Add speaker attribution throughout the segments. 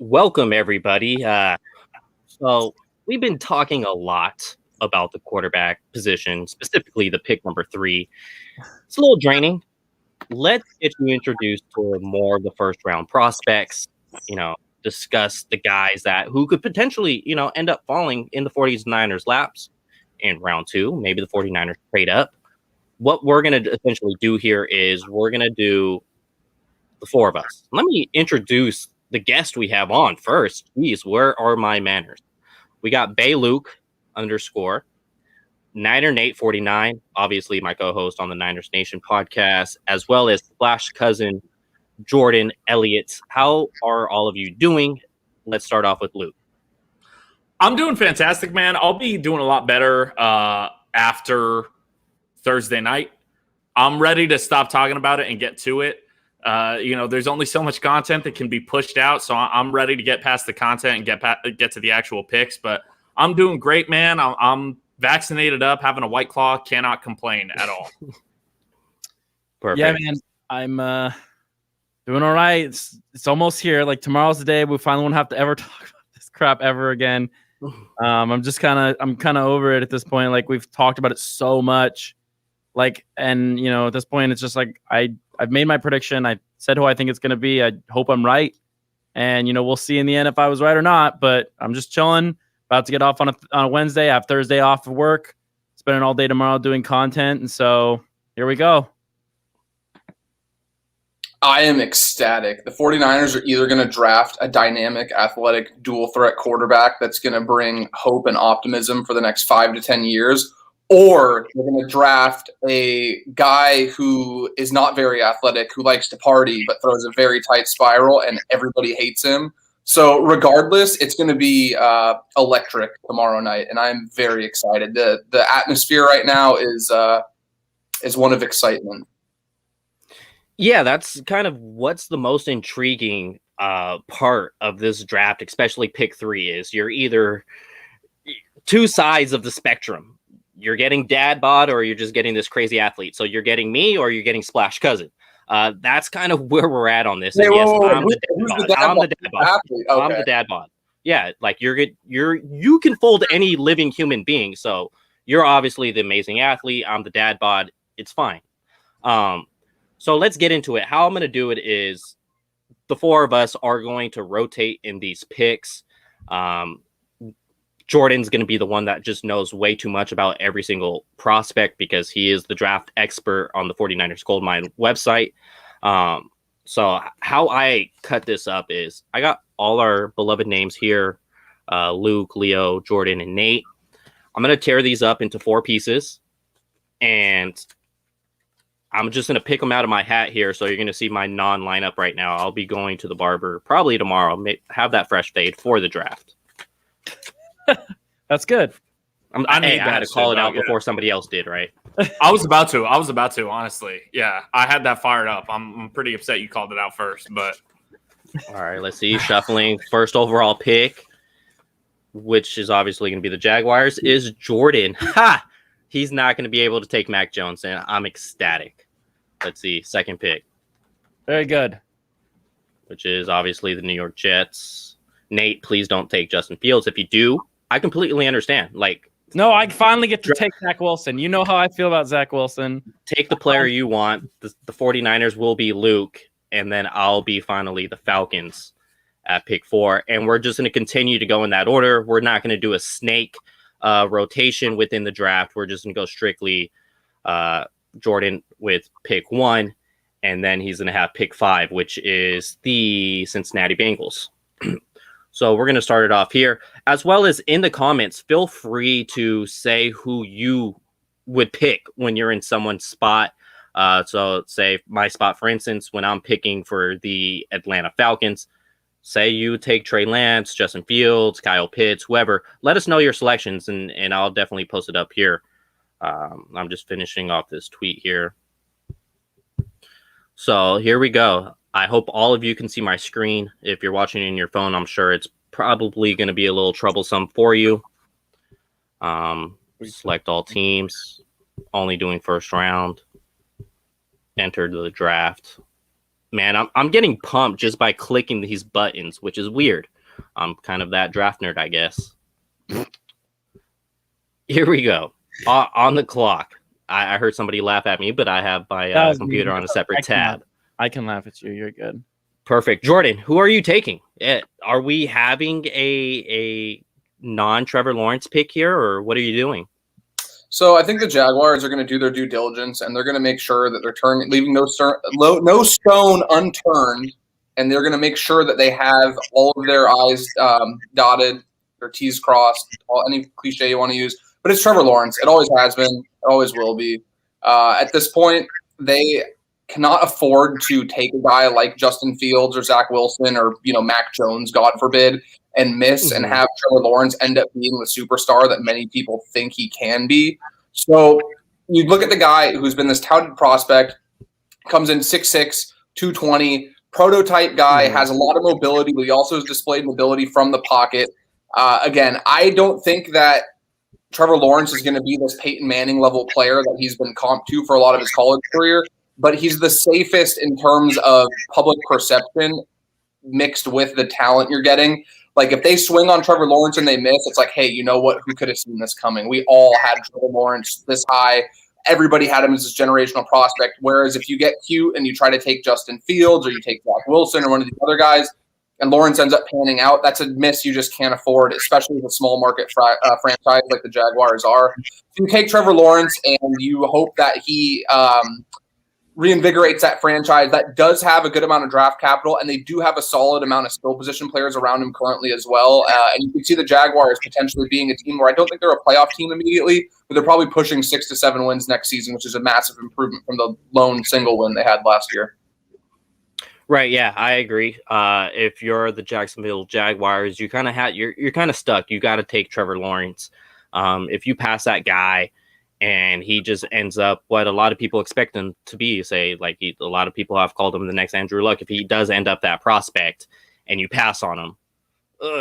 Speaker 1: Welcome, everybody. So we've been talking a lot about the quarterback position, specifically the pick number 3. It's a little draining. Let's get you introduced to more of the first round prospects. Discuss the guys who could potentially, end up falling in the 49ers laps in round 2. Maybe the 49ers trade up. What we're going to essentially do here is we're going to do the 4 of us. Let me introduce the guest we have on first. Jeez, where are my manners? We got Bay Luke _ Niner Nate 49, obviously my co-host on the Niners Nation podcast, as well as Splash Cousin Jordan Elliott. How are all of you doing? Let's start off with Luke.
Speaker 2: I'm doing fantastic, man. I'll be doing a lot better after Thursday night. I'm ready to stop talking about it and get to it. There's only so much content that can be pushed out, so I'm ready to get past the content and get to the actual picks. But I'm doing great, man. I'm vaccinated up, having a White Claw, cannot complain at all.
Speaker 3: Perfect. Yeah, man. I'm doing all right. It's almost here. Like tomorrow's the day we finally won't have to ever talk about this crap ever again. I'm kind of over it at this point. Like we've talked about it so much. At this point, it's just like I've made my prediction. I said who I think it's going to be. I hope I'm right. And, we'll see in the end if I was right or not. But I'm just chilling, about to get off on a Wednesday. I have Thursday off of work, spending all day tomorrow doing content. And so here we go.
Speaker 4: I am ecstatic. The 49ers are either going to draft a dynamic, athletic, dual-threat quarterback that's going to bring hope and optimism for the next 5 to 10 years, or they're going to draft a guy who is not very athletic, who likes to party, but throws a very tight spiral, and everybody hates him. So regardless, it's going to be electric tomorrow night, and I'm very excited. The atmosphere right now is one of excitement.
Speaker 1: Yeah, that's kind of what's the most intriguing part of this draft, especially pick 3, is you're either two sides of the spectrum. You're getting dad bod or you're just getting this crazy athlete. So you're getting me or you're getting Splash Cousin. That's kind of where we're at on this.
Speaker 4: Hey,
Speaker 1: yes,
Speaker 4: I'm the dad bod.
Speaker 1: I'm the dad bod. Yeah, like you can fold any living human being. So you're obviously the amazing athlete. I'm the dad bod. It's fine. So let's get into it. How I'm going to do it is the 4 of us are going to rotate in these picks. Jordan's going to be the one that just knows way too much about every single prospect because he is the draft expert on the 49ers Goldmine website. So how I cut this up is I got all our beloved names here, Luke, Leo, Jordan, and Nate. I'm going to tear these up into 4 pieces, and I'm just going to pick them out of my hat here. So you're going to see my non-lineup right now. I'll be going to the barber probably tomorrow. Have that fresh fade for the draft.
Speaker 3: That's good.
Speaker 1: I had to call it out before somebody else did, right?
Speaker 2: I was about to, honestly. Yeah, I had that fired up. I'm pretty upset you called it out first, but.
Speaker 1: All right, let's see. Shuffling first overall pick, which is obviously going to be the Jaguars, is Jordan. Ha! He's not going to be able to take Mac Jones, and I'm ecstatic. Let's see. Second pick.
Speaker 3: Very good.
Speaker 1: Which is obviously the New York Jets. Nate, please don't take Justin Fields. If you do, I completely understand.
Speaker 3: No, I finally get to take Zach Wilson. You know how I feel about Zach Wilson.
Speaker 1: Take the player you want. The 49ers will be Luke, and then I'll be finally the Falcons at pick 4. And we're just going to continue to go in that order. We're not going to do a snake rotation within the draft. We're just going to go strictly Jordan with pick 1, and then he's going to have pick 5, which is the Cincinnati Bengals. So we're going to start it off here, as well as in the comments. Feel free to say who you would pick when you're in someone's spot. So say my spot, for instance, when I'm picking for the Atlanta Falcons, say you take Trey Lance, Justin Fields, Kyle Pitts, whoever. Let us know your selections, and I'll definitely post it up here. I'm just finishing off this tweet here. So here we go. I hope all of you can see my screen. If you're watching in your phone, I'm sure it's probably going to be a little troublesome for you. Select all teams. Only doing first round. Enter the draft. Man, I'm getting pumped just by clicking these buttons, which is weird. I'm kind of that draft nerd, I guess. Here we go. On the clock. I heard somebody laugh at me, but I have my computer on a separate tab.
Speaker 3: I can laugh at you. You're good.
Speaker 1: Perfect. Jordan, who are you taking? Are we having a non-Trevor Lawrence pick here, or what are you doing?
Speaker 4: So I think the Jaguars are going to do their due diligence, and they're going to make sure that they're leaving no stone unturned, and they're going to make sure that they have all of their I's dotted, their T's crossed, any cliche you want to use. But it's Trevor Lawrence. It always has been. It always will be. At this point, they cannot afford to take a guy like Justin Fields or Zach Wilson or Mac Jones, God forbid, and miss and have Trevor Lawrence end up being the superstar that many people think he can be. So you look at the guy who's been this touted prospect, comes in 6'6", 220, prototype guy, has a lot of mobility, but he also has displayed mobility from the pocket. Again, I don't think that Trevor Lawrence is going to be this Peyton Manning level player that he's been comped to for a lot of his college career, but he's the safest in terms of public perception mixed with the talent you're getting. Like, if they swing on Trevor Lawrence and they miss, it's like, hey, you know what? Who could have seen this coming? We all had Trevor Lawrence this high. Everybody had him as this generational prospect. Whereas if you get cute and you try to take Justin Fields or you take Zach Wilson or one of the other guys, and Lawrence ends up panning out, that's a miss you just can't afford, especially with a small market franchise like the Jaguars are. If you take Trevor Lawrence and you hope that he reinvigorates that franchise that does have a good amount of draft capital, and they do have a solid amount of skill position players around him currently as well. And you can see the Jaguars potentially being a team where I don't think they're a playoff team immediately, but they're probably pushing 6 to 7 wins next season, which is a massive improvement from the lone single win they had last year.
Speaker 1: Right, yeah, I agree. If you're the Jacksonville Jaguars, you kind of you're kind of stuck. You got to take Trevor Lawrence. If you pass that guy and he just ends up what a lot of people expect him to be, a lot of people have called him the next Andrew Luck. If he does end up that prospect and you pass on him,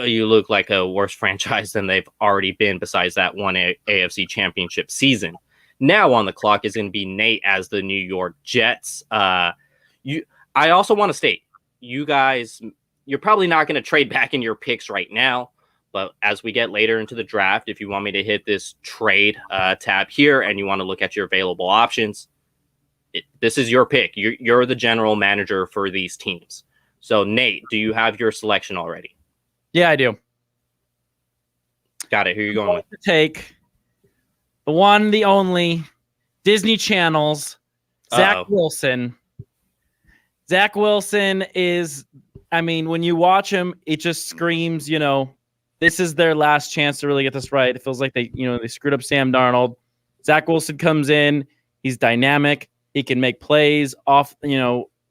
Speaker 1: you look like a worse franchise than they've already been besides that one AFC Championship season. Now on the clock is going to be Nate as the New York Jets. I also want to state, you guys, you're probably not going to trade back in your picks right now, but as we get later into the draft, if you want me to hit this trade tab here and you want to look at your available options, this is your pick. You're the general manager for these teams. So, Nate, do you have your selection already?
Speaker 3: Yeah, I do.
Speaker 1: Got it. Who are you going with?
Speaker 3: Take the one, the only, Disney Channel's Zach Wilson. Zach Wilson is, when you watch him, it just screams, this is their last chance to really get this right. It feels like they screwed up Sam Darnold. Zach Wilson comes in. He's dynamic. He can make plays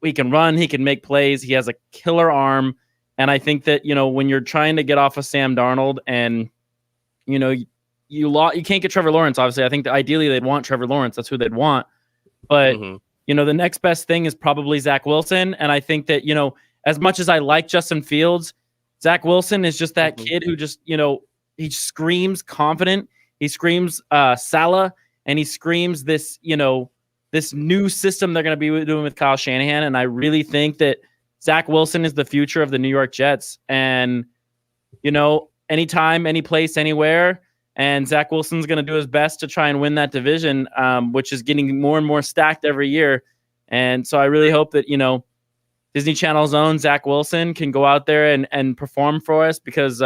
Speaker 3: he can run. He can make plays. He has a killer arm. And I think that, when you're trying to get off of Sam Darnold and, you can't get Trevor Lawrence, obviously. I think that ideally they'd want Trevor Lawrence. That's who they'd want. But the next best thing is probably Zach Wilson. And I think that, as much as I like Justin Fields, Zach Wilson is just that kid who just, he screams confident. He screams Salah, and he screams this, this new system they're going to be doing with Kyle Shanahan. And I really think that Zach Wilson is the future of the New York Jets. And, anytime, any place, anywhere. And Zach Wilson's going to do his best to try and win that division, which is getting more and more stacked every year. And so I really hope that, Disney Channel's own Zach Wilson can go out there and perform for us because,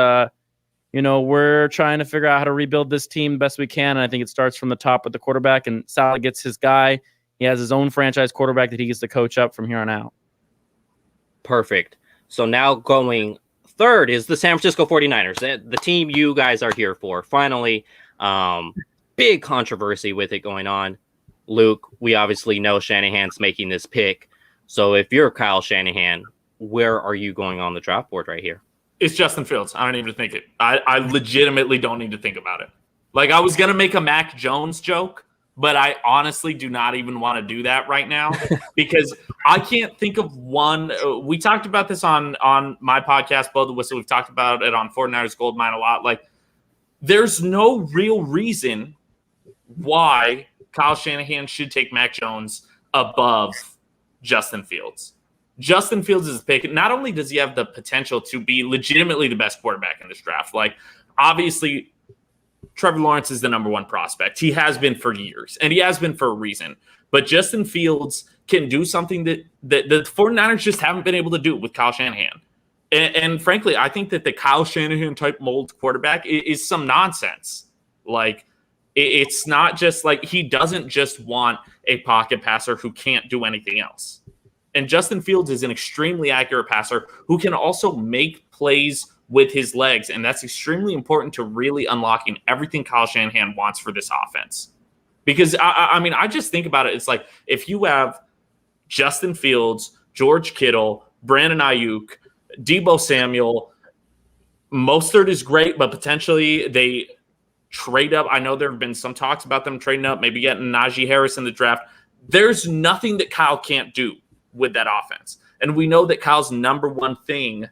Speaker 3: we're trying to figure out how to rebuild this team the best we can. And I think it starts from the top with the quarterback, and Salah gets his guy. He has his own franchise quarterback that he gets to coach up from here on out.
Speaker 1: Perfect. So now going third is the San Francisco 49ers, the team you guys are here for. Finally, big controversy with it going on. Luke, we obviously know Shanahan's making this pick. So if you're Kyle Shanahan, where are you going on the draft board right here?
Speaker 2: It's Justin Fields. I don't even think it. I legitimately don't need to think about it. Like, I was going to make a Mac Jones joke, but I honestly do not even want to do that right now because I can't think of one. We talked about this on my podcast, Blow the Whistle. We've talked about it on 49ers Goldmine a lot. Like, there's no real reason why Kyle Shanahan should take Mac Jones above Justin Fields. Justin Fields is a pick. Not only does he have the potential to be legitimately the best quarterback in this draft, like obviously Trevor Lawrence is the number one prospect. He has been for years, and he has been for a reason. But Justin Fields can do something that the 49ers just haven't been able to do with Kyle Shanahan. And frankly, I think that the Kyle Shanahan type mold quarterback is some nonsense. Like, it's not just like he doesn't just want a pocket passer who can't do anything else. And Justin Fields is an extremely accurate passer who can also make plays with his legs. And that's extremely important to really unlocking everything Kyle Shanahan wants for this offense. Because, I mean, I just think about it. It's like if you have Justin Fields, George Kittle, Brandon Ayuk, Deebo Samuel, Mostert is great, but potentially they trade up. I know there have been some talks about them trading up, maybe getting Najee Harris in the draft. There's nothing that Kyle can't do with that offense. And we know that Kyle's number one thing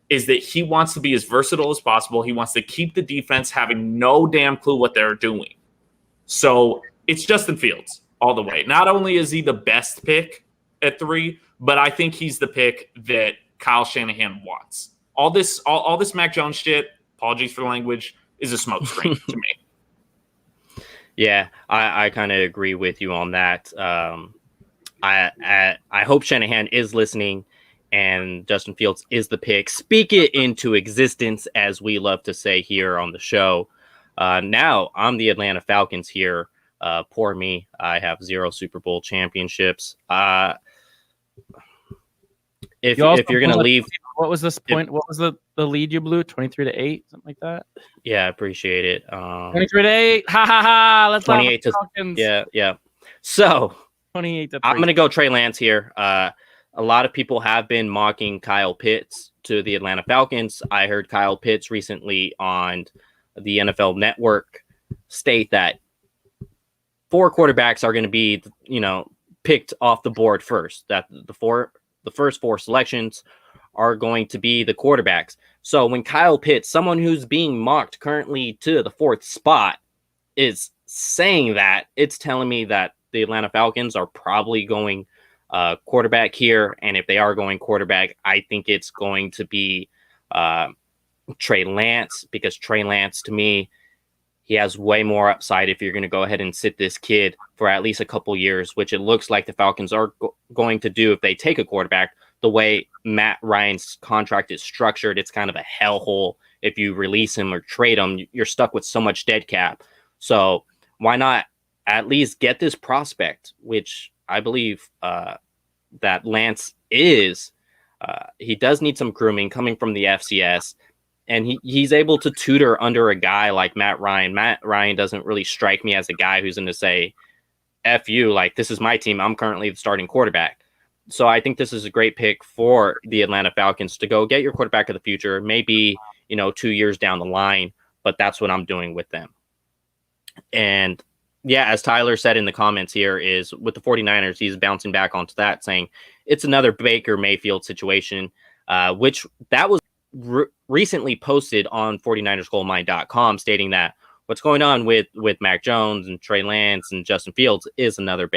Speaker 2: is that he wants to be as versatile as possible. He wants to keep the defense having no damn clue what they're doing. So it's Justin Fields all the way. Not only is he the best pick at 3, but I think he's the pick that Kyle Shanahan wants. All this Mac Jones shit, apologies for the language, is a smokescreen to me.
Speaker 1: Yeah, I kind of agree with you on that. I hope Shanahan is listening and Justin Fields is the pick. Speak it into existence, as we love to say here on the show. Now I'm the Atlanta Falcons here. Poor me. I have 0 Super Bowl championships. If you're going to leave.
Speaker 3: What was this point? What was the lead you blew? 23-8, something like that?
Speaker 1: Yeah, I appreciate it.
Speaker 3: 23-8. Ha ha ha. Let's
Speaker 1: 28 to
Speaker 3: Falcons.
Speaker 1: Yeah. So
Speaker 3: 28 to 3.
Speaker 1: I'm going to go Trey Lance here. A lot of people have been mocking Kyle Pitts to the Atlanta Falcons. I heard Kyle Pitts recently on the NFL Network state that 4 quarterbacks are going to be, picked off the board first. That the first 4 selections are going to be the quarterbacks. So when Kyle Pitts, someone who's being mocked currently to the 4th spot, is saying that, it's telling me that the Atlanta Falcons are probably going quarterback here. And if they are going quarterback, I think it's going to be Trey Lance, because Trey Lance, to me, he has way more upside if you're going to go ahead and sit this kid for at least a couple years, which it looks like the Falcons are going to do if they take a quarterback. The way Matt Ryan's contract is structured, it's kind of a hellhole. If you release him or trade him, you're stuck with so much dead cap. So why not at least get this prospect, which I believe that Lance is. He does need some grooming coming from the FCS. And he's able to tutor under a guy like Matt Ryan. Matt Ryan doesn't really strike me as a guy who's going to say, F you, like, this is my team. I'm currently the starting quarterback. So I think this is a great pick for the Atlanta Falcons to go get your quarterback of the future, maybe, 2 years down the line. But that's what I'm doing with them. And, yeah, as Tyler said in the comments here, is with the 49ers, he's bouncing back onto that, saying it's another Baker Mayfield situation, which that was recently posted on 49ersgoldmine.com, stating that what's going on with Mac Jones and Trey Lance and Justin Fields is another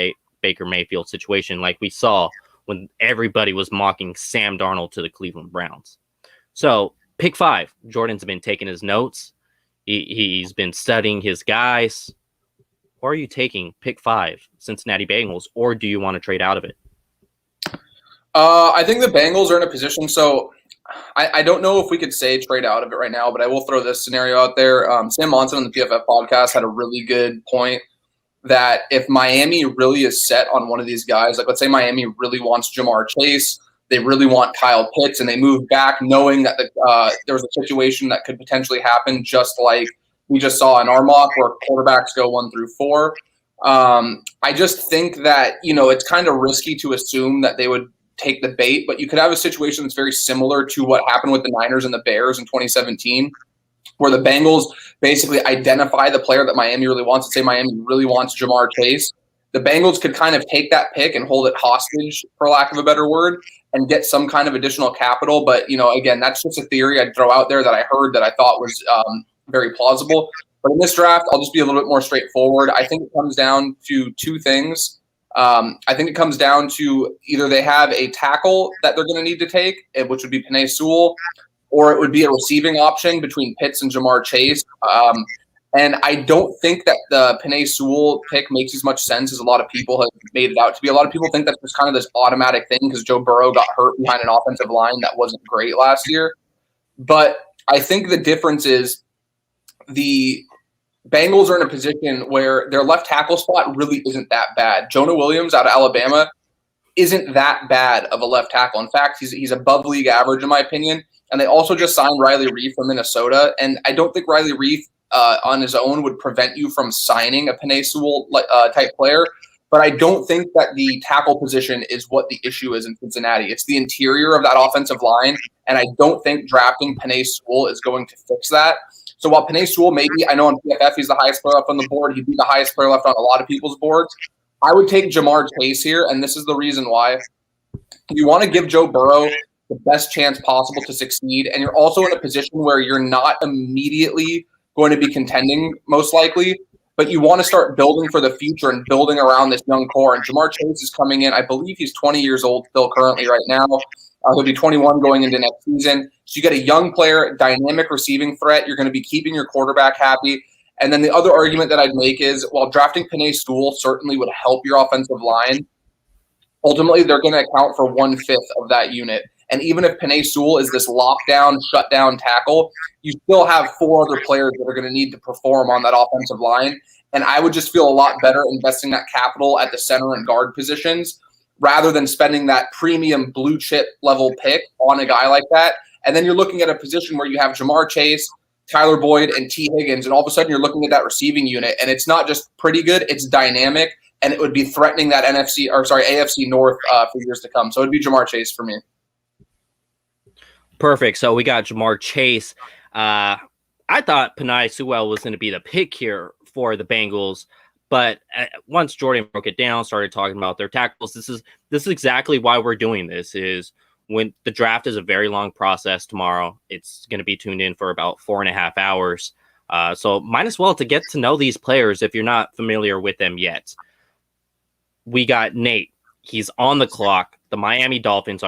Speaker 1: Baker Mayfield situation, like we saw when everybody was mocking Sam Darnold to the Cleveland Browns. So pick 5, Jordan's been taking his notes. He's been studying his guys. Or are you taking pick 5, Cincinnati Bengals, or do you want to trade out of it?
Speaker 4: I think the Bengals are in a position. So I don't know if we could say trade out of it right now, but I will throw this scenario out there. Sam Monson on the PFF podcast had a really good point that if Miami really is set on one of these guys, like let's say Miami really wants Jamar Chase, they really want Kyle Pitts, and they move back knowing that there was a situation that could potentially happen, just like we just saw in our mock where quarterbacks go 1 through 4. I just think that, it's kind of risky to assume that they would take the bait, but you could have a situation that's very similar to what happened with the Niners and the Bears in 2017, where the Bengals basically identify the player that Miami really wants. Let's say Miami really wants Jamar Chase. The Bengals could kind of take that pick and hold it hostage, for lack of a better word, and get some kind of additional capital. But, again, that's just a theory I'd throw out there that I heard that I thought was very plausible. But in this draft, I'll just be a little bit more straightforward. I think it comes down to 2 things. I think it comes down to either they have a tackle that they're going to need to take, which would be Penei Sewell, or it would be a receiving option between Pitts and Jamar Chase. And I don't think that the Penei Sewell pick makes as much sense as a lot of people have made it out to be. A lot of people think that's just kind of this automatic thing because Joe Burrow got hurt behind an offensive line that wasn't great last year. But I think the difference is the Bengals are in a position where their left tackle spot really isn't that bad. Jonah Williams out of Alabama isn't that bad of a left tackle. In fact, he's above league average in my opinion. And they also just signed Riley Reiff from Minnesota. And I don't think Riley Reiff on his own would prevent you from signing a Penei Sewell type player. But I don't think that the tackle position is what the issue is in Cincinnati. It's the interior of that offensive line. And I don't think drafting Penei Sewell is going to fix that. So while Penei Sewell, maybe, I know on PFF he's the highest player left on the board. He'd be the highest player left on a lot of people's boards. I would take Jamar Chase here, and this is the reason why. You want to give Joe Burrow the best chance possible to succeed, and you're also in a position where you're not immediately going to be contending, most likely, but you want to start building for the future and building around this young core. And Jamar Chase is coming in. I believe he's 20 years old still currently right now. He'll be 21 going into next season. So you get a young player, dynamic receiving threat. You're going to be keeping your quarterback happy. And then the other argument that I'd make is, while drafting Penei Sewell certainly would help your offensive line, ultimately they're going to account for 1/5 of that unit. And even if Penei Sewell is this lockdown, shutdown tackle, you still have 4 other players that are going to need to perform on that offensive line. And I would just feel a lot better investing that capital at the center and guard positions rather than spending that premium blue chip level pick on a guy like that. And then you're looking at a position where you have Jamar Chase, Tyler Boyd, and T. Higgins, and all of a sudden you're looking at that receiving unit, and it's not just pretty good, it's dynamic, and it would be threatening that AFC North for years to come. So it'd be Jamar Chase for me.
Speaker 1: Perfect. So we got Jamar Chase. I thought Penei Sewell was going to be the pick here for the Bengals, but once Jordan broke it down, started talking about their tackles, this is exactly why we're doing this. Is when the draft is a very long process tomorrow. It's going to be tuned in for about 4.5 hours. So might as well to get to know these players if you're not familiar with them yet. We got Nate. He's on the clock. The Miami Dolphins.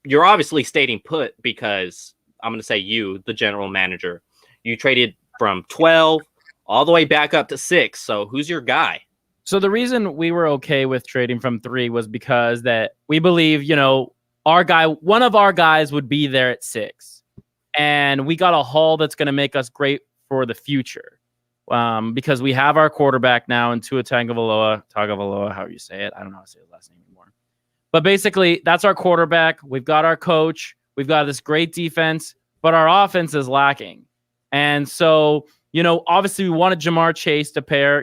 Speaker 1: You're obviously stating put because I'm going to say you, the general manager. You traded from 12 all the way back up to 6. So who's your guy?
Speaker 3: So the reason we were okay with trading from 3 was because that we believe, one of our guys would be there at 6. And we got a haul that's going to make us great for the future. Because we have our quarterback now in Tua Tagovailoa, however you say it. I don't know how to say his last name anymore. But basically, that's our quarterback. We've got our coach. We've got this great defense, but our offense is lacking. And so, obviously we wanted Jamar Chase to pair,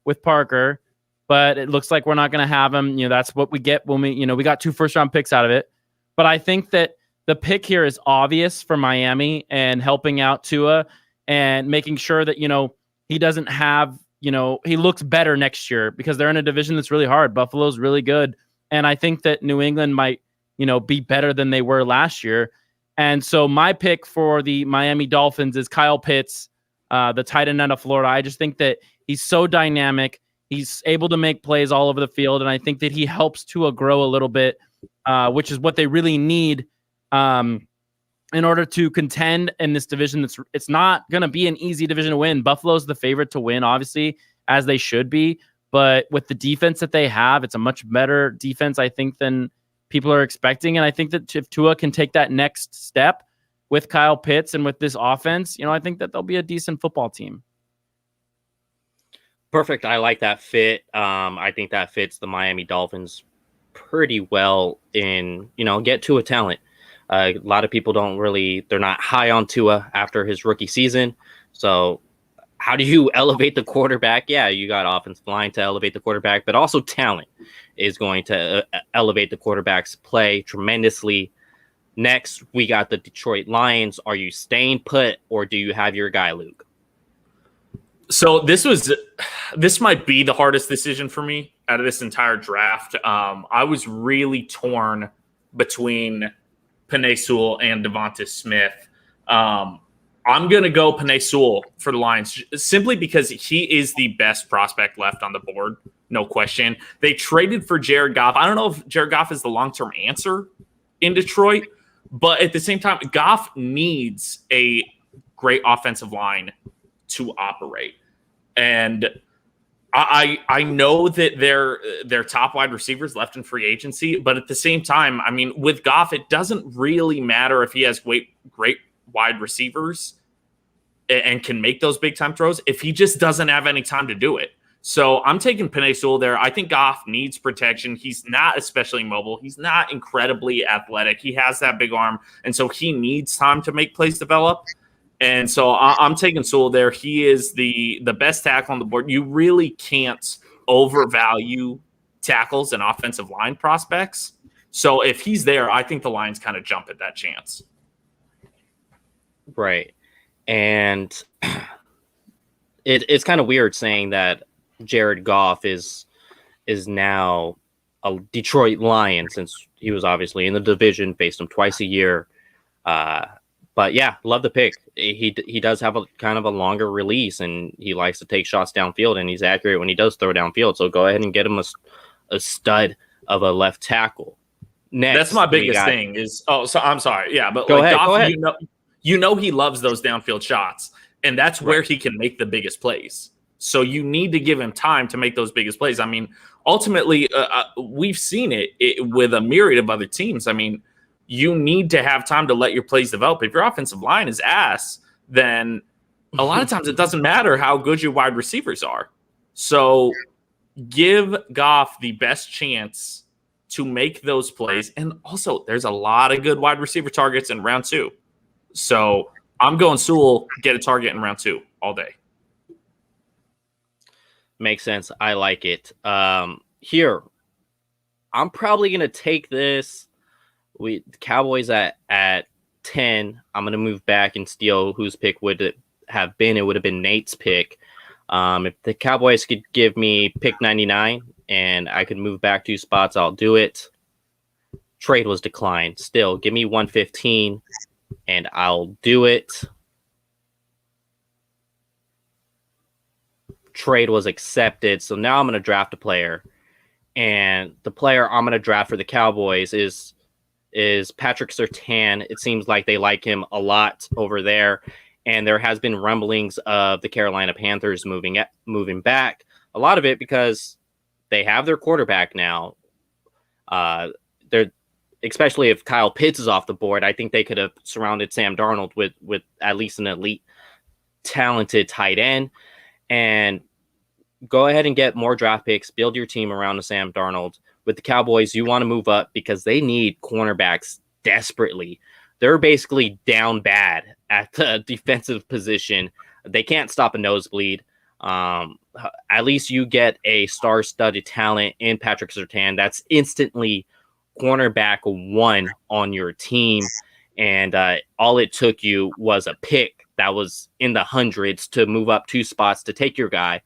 Speaker 3: with Parker, but it looks like we're not going to have him. That's what we get when we got 2 first-round picks out of it. But I think that the pick here is obvious for Miami and helping out Tua and making sure that, he doesn't have, he looks better next year because they're in a division that's really hard. Buffalo's really good. And I think that New England might, be better than they were last year. And so my pick for the Miami Dolphins is Kyle Pitts, the tight end out of Florida. I just think that he's so dynamic. He's able to make plays all over the field. And I think that he helps Tua grow a little bit, which is what they really need in order to contend in this division. It's not going to be an easy division to win. Buffalo's the favorite to win, obviously, as they should be. But with the defense that they have, it's a much better defense, I think, than people are expecting. And I think that if Tua can take that next step with Kyle Pitts and with this offense, I think that they'll be a decent football team.
Speaker 1: Perfect. I like that fit. I think that fits the Miami Dolphins pretty well in, get Tua talent. A lot of people they're not high on Tua after his rookie season. So how do you elevate the quarterback? Yeah, you got offensive line to elevate the quarterback, but also talent is going to elevate the quarterback's play tremendously. Next, we got the Detroit Lions. Are you staying put or do you have your guy, Luke?
Speaker 2: So this might be the hardest decision for me out of this entire draft. I was really torn between Penei Sewell and Devonta Smith. I'm going to go Penei Sewell for the Lions simply because he is the best prospect left on the board no question. They traded for Jared Goff. I don't know if Jared Goff is the long-term answer in Detroit, but at the same time, Goff needs a great offensive line to operate. And I know that their top wide receivers left in free agency, but at the same time, I mean, with Goff, it doesn't really matter if he has great wide receivers and can make those big time throws if he just doesn't have any time to do it. So I'm taking Penei Sewell there. I think Goff needs protection. He's not especially mobile. He's not incredibly athletic. He has that big arm, and so he needs time to make plays develop. And so I'm taking Sewell there. He is the best tackle on the board. You really can't overvalue tackles and offensive line prospects. So if he's there, I think the Lions kind of jump at that chance.
Speaker 1: Right. And it's kind of weird saying that Jared Goff is now a Detroit Lion, since he was obviously in the division, faced him twice a year. But yeah, love the pick. He does have a kind of a longer release, and he likes to take shots downfield, and he's accurate when he does throw downfield. So go ahead and get him a stud of a left tackle. Next,
Speaker 2: that's my biggest thing is. Oh, so I'm sorry. Yeah, but
Speaker 1: go
Speaker 2: like
Speaker 1: ahead,
Speaker 2: Goff,
Speaker 1: go ahead.
Speaker 2: You know he loves those downfield shots, and that's where he can make the biggest plays. So you need to give him time to make those biggest plays. I mean, ultimately, we've seen it with a myriad of other teams. I mean, you need to have time to let your plays develop. If your offensive line is ass, then a lot of times it doesn't matter how good your wide receivers are. So give Goff the best chance to make those plays. And also, there's a lot of good wide receiver targets in round 2. So I'm going Sewell, get a target in round 2 all day.
Speaker 1: Makes sense. I like it. Here, I'm probably going to take this. The Cowboys at 10. I'm going to move back and steal whose pick would it have been. It would have been Nate's pick. If the Cowboys could give me pick 99 and I could move back 2 spots, I'll do it. Trade was declined. Still, give me 115 and I'll do it. Trade was accepted. So now I'm going to draft a player. And the player I'm going to draft for the Cowboys is Patrick Surtain. It seems like they like him a lot over there. And there has been rumblings of the Carolina Panthers moving back. A lot of it because they have their quarterback now. They're especially if Kyle Pitts is off the board. I think they could have surrounded Sam Darnold with at least an elite, talented tight end, and go ahead and get more draft picks. Build your team around the Sam Darnold. With the Cowboys, you want to move up because they need cornerbacks desperately. They're basically down bad at the defensive position. They can't stop a nosebleed. At least you get a star-studded talent in Patrick Surtain. That's instantly cornerback 1 on your team. And all it took you was a pick that was in the hundreds to move up 2 spots to take your guy,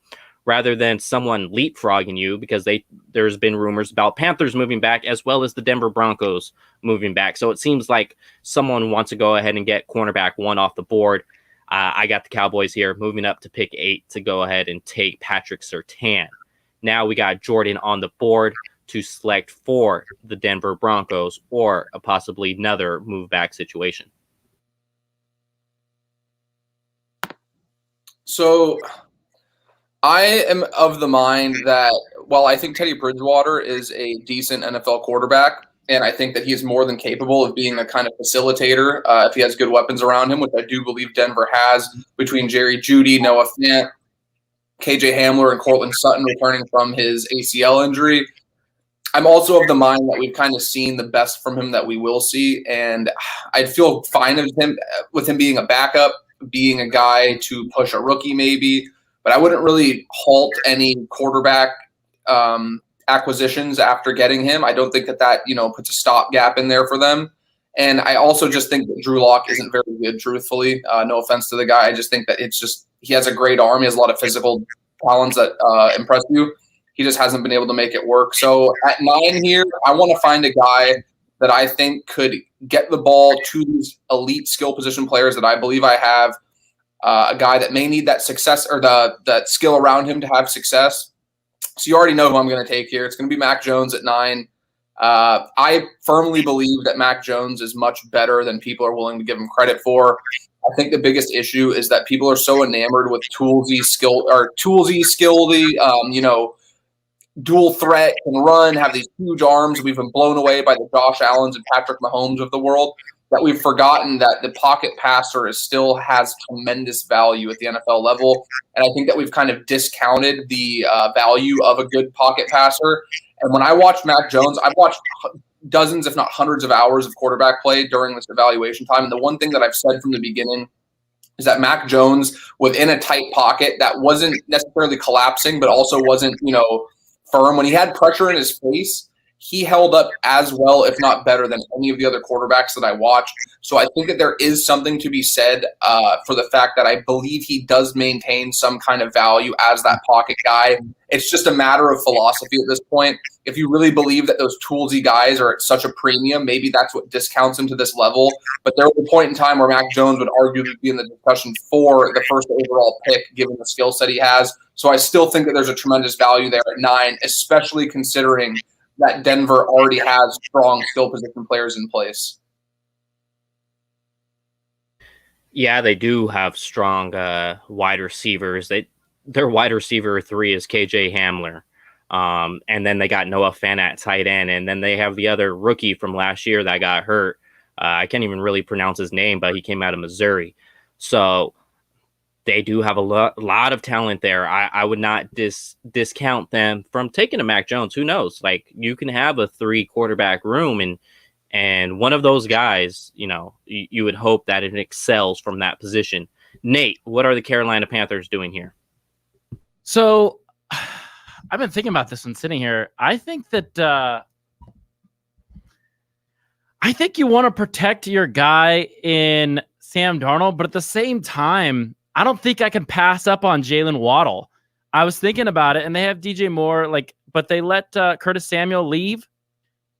Speaker 1: rather than someone leapfrogging you, because there's been rumors about Panthers moving back as well as the Denver Broncos moving back. So it seems like someone wants to go ahead and get cornerback 1 off the board. I got the Cowboys here moving up to pick 8 to go ahead and take Patrick Surtain. Now we got Jordan on the board to select for the Denver Broncos or a possibly another move back situation.
Speaker 4: So I am of the mind that while I think Teddy Bridgewater is a decent NFL quarterback, and I think that he is more than capable of being a kind of facilitator if he has good weapons around him, which I do believe Denver has between Jerry Jeudy, Noah Fant, KJ Hamler, and Cortland Sutton returning from his ACL injury. I'm also of the mind that we've kind of seen the best from him that we will see, and I'd feel fine with him being a backup, being a guy to push a rookie maybe, but I wouldn't really halt any quarterback acquisitions after getting him. I don't think that puts a stopgap in there for them. And I also just think that Drew Lock isn't very good, truthfully. No offense to the guy. I just think that he has a great arm. He has a lot of physical talents that impress you. He just hasn't been able to make it work. So at 9 here, I want to find a guy that I think could get the ball to these elite skill position players that I believe I have. A guy that may need that success or that skill around him to have success. So you already know who I'm going to take here. It's going to be Mac Jones at 9. I firmly believe that Mac Jones is much better than people are willing to give him credit for. I think the biggest issue is that people are so enamored with toolsy, dual threat, can run, have these huge arms. We've been blown away by the Josh Allens and Patrick Mahomes of the world that we've forgotten that the pocket passer still has tremendous value at the NFL level. And I think that we've kind of discounted the value of a good pocket passer. And when I watch Mac Jones, I've watched dozens, if not hundreds of hours of quarterback play during this evaluation time. And the one thing that I've said from the beginning is that Mac Jones within a tight pocket that wasn't necessarily collapsing, but also wasn't, firm. When he had pressure in his face, he held up as well, if not better, than any of the other quarterbacks that I watched. So I think that there is something to be said for the fact that I believe he does maintain some kind of value as that pocket guy. It's just a matter of philosophy at this point. If you really believe that those toolsy guys are at such a premium, maybe that's what discounts him to this level. But there was a point in time where Mac Jones would arguably be in the discussion for the first overall pick, given the skill set he has. So I still think that there's a tremendous value there at 9, especially considering that Denver already has strong skill position players in place.
Speaker 1: Yeah, they do have strong wide receivers. Their wide receiver 3 is KJ Hamler. And then they got Noah Fant at tight end. And then they have the other rookie from last year that got hurt. I can't even really pronounce his name, but he came out of Missouri. So they do have a lot of talent there. I would not discount them from taking a Mac Jones. Who knows? Like, you can have a 3 quarterback room, and one of those guys, you would hope that it excels from that position. Nate, what are the Carolina Panthers doing here?
Speaker 3: So I've been thinking about this one sitting here. I think that you want to protect your guy in Sam Darnold, but at the same time, I don't think I can pass up on Jalen Waddle. I was thinking about it, and they have DJ Moore, but they let Curtis Samuel leave.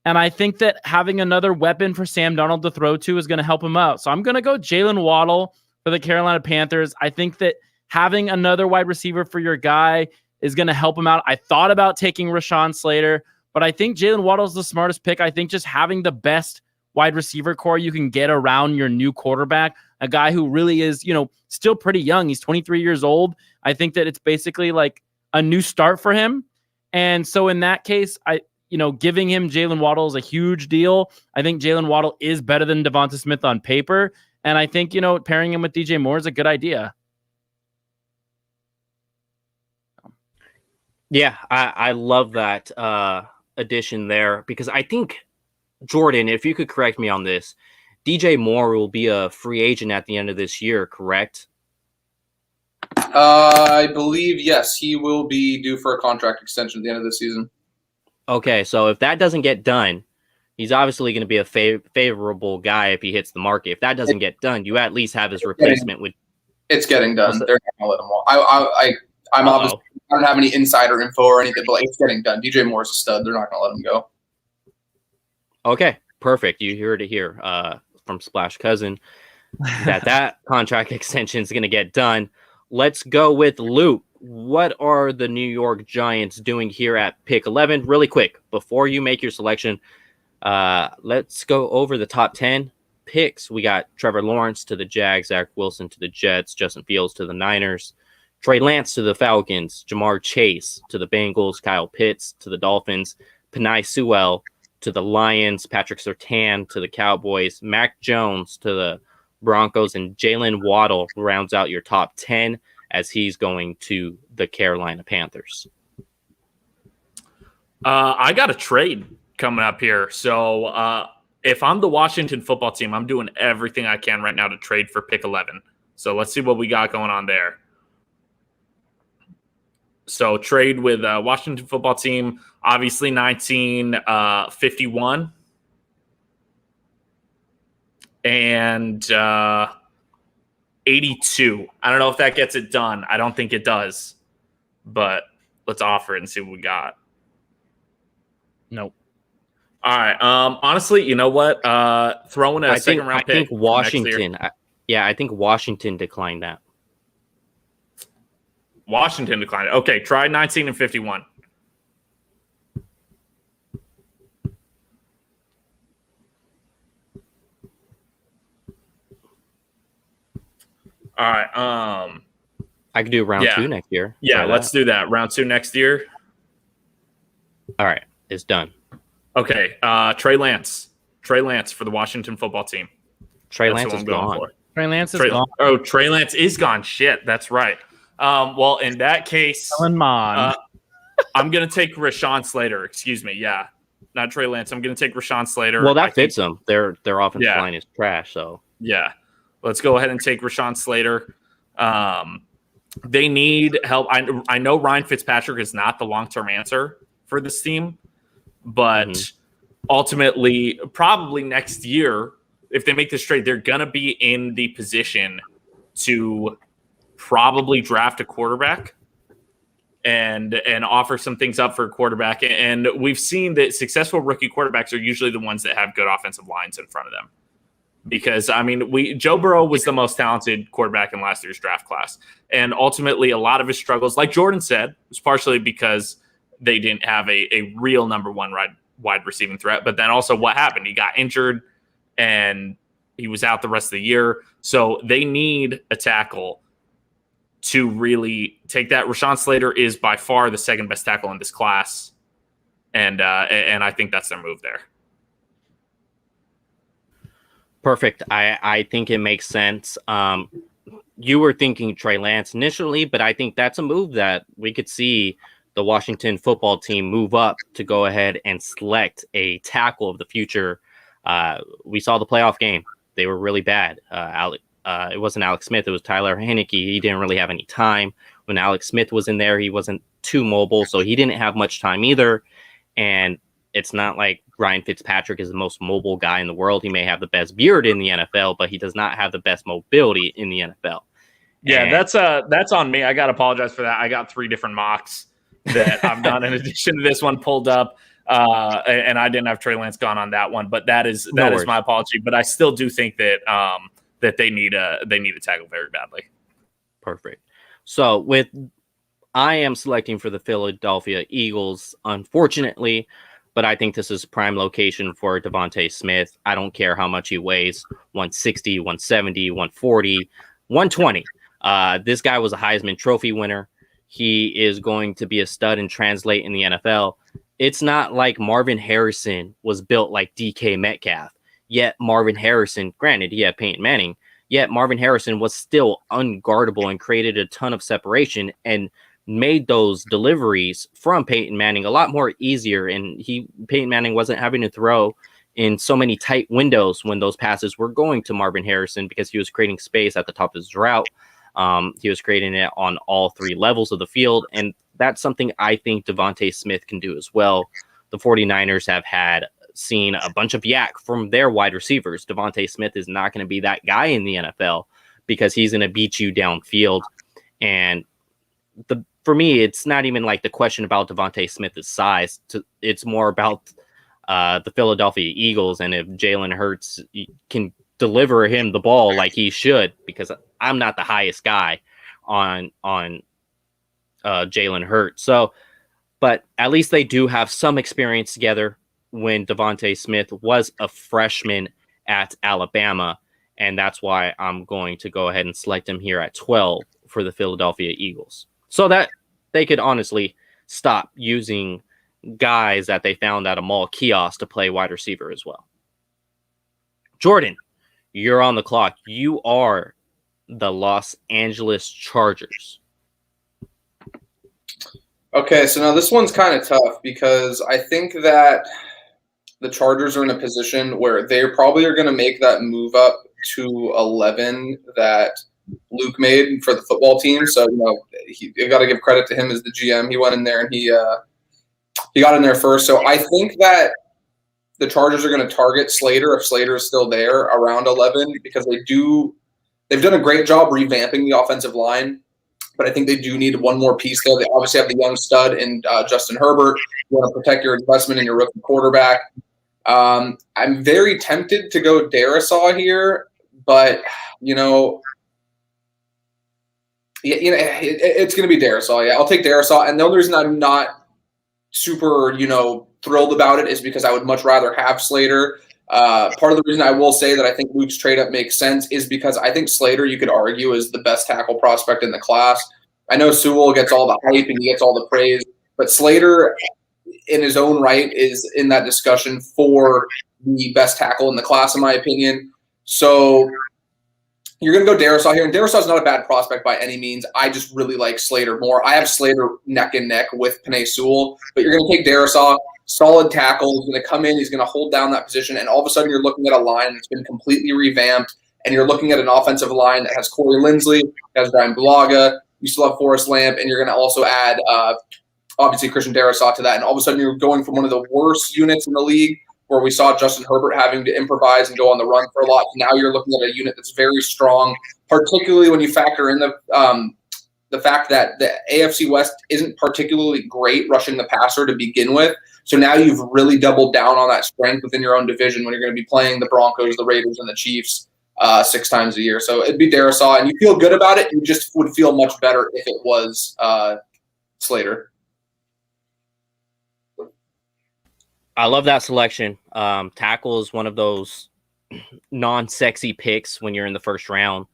Speaker 3: And I think that having another weapon for Sam Darnold to throw to is going to help him out. So I'm going to go Jalen Waddle for the Carolina Panthers. I think that having another wide receiver for your guy is going to help him out. I thought about taking Rashaan Slater, but I think Jalen Waddle is the smartest pick. I think just having the best wide receiver core you can get around your new quarterback, a guy who really is, still pretty young. He's 23 years old. I think that it's basically like a new start for him. And so in that case, giving him Jalen Waddle is a huge deal. I think Jalen Waddle is better than Devonta Smith on paper. And I think, pairing him with DJ Moore is a good idea.
Speaker 1: Yeah, I love that addition there, because I think, Jordan, if you could correct me on this, DJ Moore will be a free agent at the end of this year, correct?
Speaker 4: I believe, yes, he will be due for a contract extension at the end of the season.
Speaker 1: Okay, so if that doesn't get done, he's obviously going to be a favorable guy if he hits the market. If that doesn't get done, you at least have his replacement with.
Speaker 4: It's getting done. They're not going to let him walk. I'm obviously, I don't have any insider info or anything, but it's getting done. DJ Moore's a stud. They're not going to let him go.
Speaker 1: Okay, perfect. You heard it here from Splash Cousin that contract extension is going to get done. Let's go with Luke. What are the New York Giants doing here at pick 11? Really quick, before you make your selection, let's go over the top 10 picks. We got Trevor Lawrence to the Jags, Zach Wilson to the Jets, Justin Fields to the Niners, Trey Lance to the Falcons, Jamar Chase to the Bengals, Kyle Pitts to the Dolphins, Penei Sewell to the Lions, Patrick Surtain to the Cowboys, Mac Jones to the Broncos, and Jalen Waddle rounds out your top 10 as he's going to the Carolina Panthers.
Speaker 2: I got a trade coming up here. So if I'm the Washington football team, I'm doing everything I can right now to trade for pick 11. So let's see what we got going on there. So trade with Washington football team, obviously 1951. And 82. I don't know if that gets it done. I don't think it does. But let's offer it and see what we got.
Speaker 3: Nope.
Speaker 2: All right. Honestly, you know what? Throwing a second round pick.
Speaker 1: I think Washington. I think Washington declined that.
Speaker 2: Washington declined it. Okay, try 19 and 51. All right.
Speaker 1: I could do round 2 next year.
Speaker 2: Yeah, let's do that. Round 2 next year.
Speaker 1: All right, it's done.
Speaker 2: Okay. Trey Lance for the Washington football team.
Speaker 1: Trey Lance is gone.
Speaker 3: Trey Lance is gone.
Speaker 2: Oh, Trey Lance is gone. Shit, that's right. Well, in that case,
Speaker 3: I'm
Speaker 2: going to take Rashaan Slater. Excuse me. Yeah, not Trey Lance. I'm going to take Rashaan Slater.
Speaker 1: Well, that fits them. Their offensive line is trash. So
Speaker 2: yeah, let's go ahead and take Rashaan Slater. They need help. I know Ryan Fitzpatrick is not the long-term answer for this team, but ultimately, probably next year, if they make this trade, they're going to be in the position to probably draft a quarterback and offer some things up for a quarterback. And we've seen that successful rookie quarterbacks are usually the ones that have good offensive lines in front of them. Because, I mean, Joe Burrow was the most talented quarterback in last year's draft class. And ultimately, a lot of his struggles, like Jordan said, was partially because they didn't have a real number one wide receiving threat. But then also what happened? He got injured and he was out the rest of the year. So they need a tackle to really take that. Rashaan Slater is by far the second best tackle in this class. And I think that's their move there.
Speaker 1: Perfect. I think it makes sense. You were thinking Trey Lance initially, but I think that's a move that we could see the Washington football team move up to go ahead and select a tackle of the future. We saw the playoff game. They were really bad. It wasn't Alex Smith. It was Tyler Heinicke. He didn't really have any time. When Alex Smith was in there, he wasn't too mobile, so he didn't have much time either. And it's not like Ryan Fitzpatrick is the most mobile guy in the world. He may have the best beard in the NFL, but he does not have the best mobility in the NFL.
Speaker 2: Yeah, that's on me. I got to apologize for that. I got 3 different mocks that I've done in addition to this one pulled up. And I didn't have Trey Lance gone on that one, but that is my apology. But I still do think that that they need a tackle very badly.
Speaker 1: Perfect. So I am selecting for the Philadelphia Eagles, unfortunately, but I think this is prime location for Devontae Smith. I don't care how much he weighs, 160, 170, 140, 120. This guy was a Heisman Trophy winner. He is going to be a stud and translate in the NFL. It's not like Marvin Harrison was built like DK Metcalf. Yet Marvin Harrison, granted, he had Peyton Manning, yet Marvin Harrison was still unguardable and created a ton of separation and made those deliveries from Peyton Manning a lot more easier. And Peyton Manning wasn't having to throw in so many tight windows when those passes were going to Marvin Harrison because he was creating space at the top of his route. He was creating it on all 3 levels of the field. And that's something I think Devontae Smith can do as well. The 49ers have seen a bunch of yak from their wide receivers. Devontae Smith is not going to be that guy in the NFL because he's going to beat you downfield. And for me, it's not even like the question about Devontae Smith's size. It's more about the Philadelphia Eagles and if Jalen Hurts can deliver him the ball like he should, because I'm not the highest guy on Jalen Hurts. So, but at least they do have some experience together when Devontae Smith was a freshman at Alabama. And that's why I'm going to go ahead and select him here at 12 for the Philadelphia Eagles. So that they could honestly stop using guys that they found at a mall kiosk to play wide receiver as well. Jordan, you're on the clock. You are the Los Angeles Chargers.
Speaker 4: Okay, so now this one's kind of tough because I think that the Chargers are in a position where they probably are going to make that move up to 11 that Luke made for the football team. So, you got to give credit to him as the GM. He went in there and he got in there first. So I think that the Chargers are going to target Slater if Slater is still there around 11 because they've done a great job revamping the offensive line. But I think they do need one more piece there. They obviously have the young stud in Justin Herbert. You want to protect your investment in your rookie quarterback. I'm very tempted to go Darisaw here, but it's going to be Darisaw. Yeah, I'll take Darisaw. And the only reason I'm not super, thrilled about it is because I would much rather have Slater. Part of the reason I will say that I think Luke's trade up makes sense is because I think Slater, you could argue, is the best tackle prospect in the class. I know Sewell gets all the hype and he gets all the praise, but Slater, in his own right, is in that discussion for the best tackle in the class, in my opinion. So you're going to go Darrisaw here, and Darrisaw is not a bad prospect by any means. I just really like Slater more. I have Slater neck and neck with Penei Sewell, but you're going to take Darrisaw, solid tackle. He's going to come in, he's going to hold down that position, and all of a sudden you're looking at a line that's been completely revamped, and you're looking at an offensive line that has Corey Linsley, has Brian Bulaga, you still have Forrest Lamp, and you're going to also add obviously Christian Darrisaw to that, and all of a sudden you're going from one of the worst units in the league where we saw Justin Herbert having to improvise and go on the run for a lot. Now you're looking at a unit that's very strong, particularly when you factor in the fact that the AFC West isn't particularly great rushing the passer to begin with. So now you've really doubled down on that strength within your own division when you're going to be playing the Broncos, the Raiders, and the Chiefs 6 times a year. So it'd be Darrisaw, and you feel good about it. You just would feel much better if it was Slater.
Speaker 1: I love that selection. Tackle is one of those non-sexy picks when you're in the first round.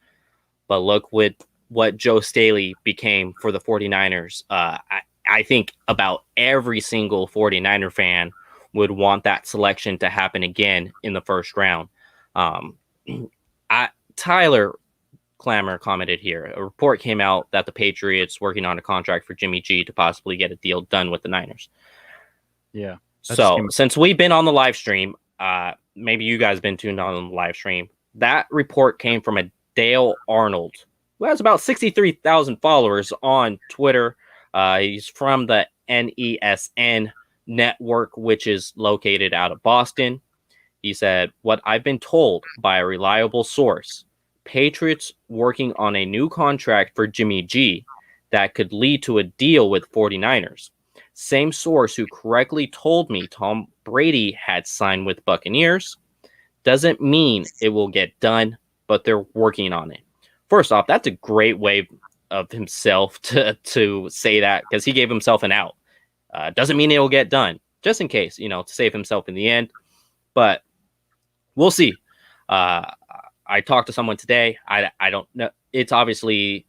Speaker 1: But look what Joe Staley became for the 49ers. I think about every single 49er fan would want that selection to happen again in the first round. Tyler Clammer commented here. A report came out that the Patriots working on a contract for Jimmy G to possibly get a deal done with the Niners.
Speaker 3: Yeah.
Speaker 1: So since we've been on the live stream, maybe you guys been tuned on the live stream. That report came from a Dale Arnold, who has about 63,000 followers on Twitter. He's from the NESN network, which is located out of Boston. He said, "What I've been told by a reliable source, Patriots working on a new contract for Jimmy G that could lead to a deal with 49ers. Same source who correctly told me Tom Brady had signed with Buccaneers. Doesn't mean it will get done, but they're working on it." First off, that's a great way of himself to say that, because he gave himself an out. Doesn't mean it will get done, just in case, to save himself in the end. But we'll see. I talked to someone today. I don't know. It's obviously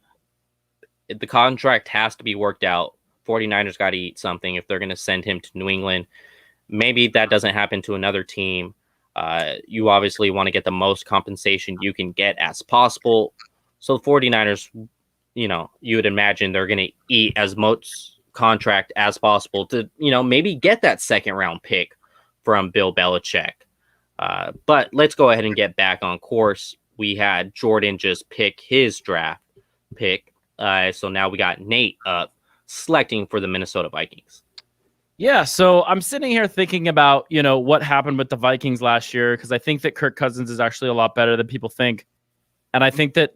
Speaker 1: the contract has to be worked out. 49ers got to eat something if they're going to send him to New England. Maybe that doesn't happen to another team. You obviously want to get the most compensation you can get as possible. So the 49ers, you would imagine they're going to eat as much contract as possible to, maybe get that second round pick from Bill Belichick. But let's go ahead and get back on course. We had Jordan just pick his draft pick. So now we got Nate up selecting for the Minnesota Vikings.
Speaker 3: Yeah, so I'm sitting here thinking about, what happened with the Vikings last year, because I think that Kirk Cousins is actually a lot better than people think. And I think that,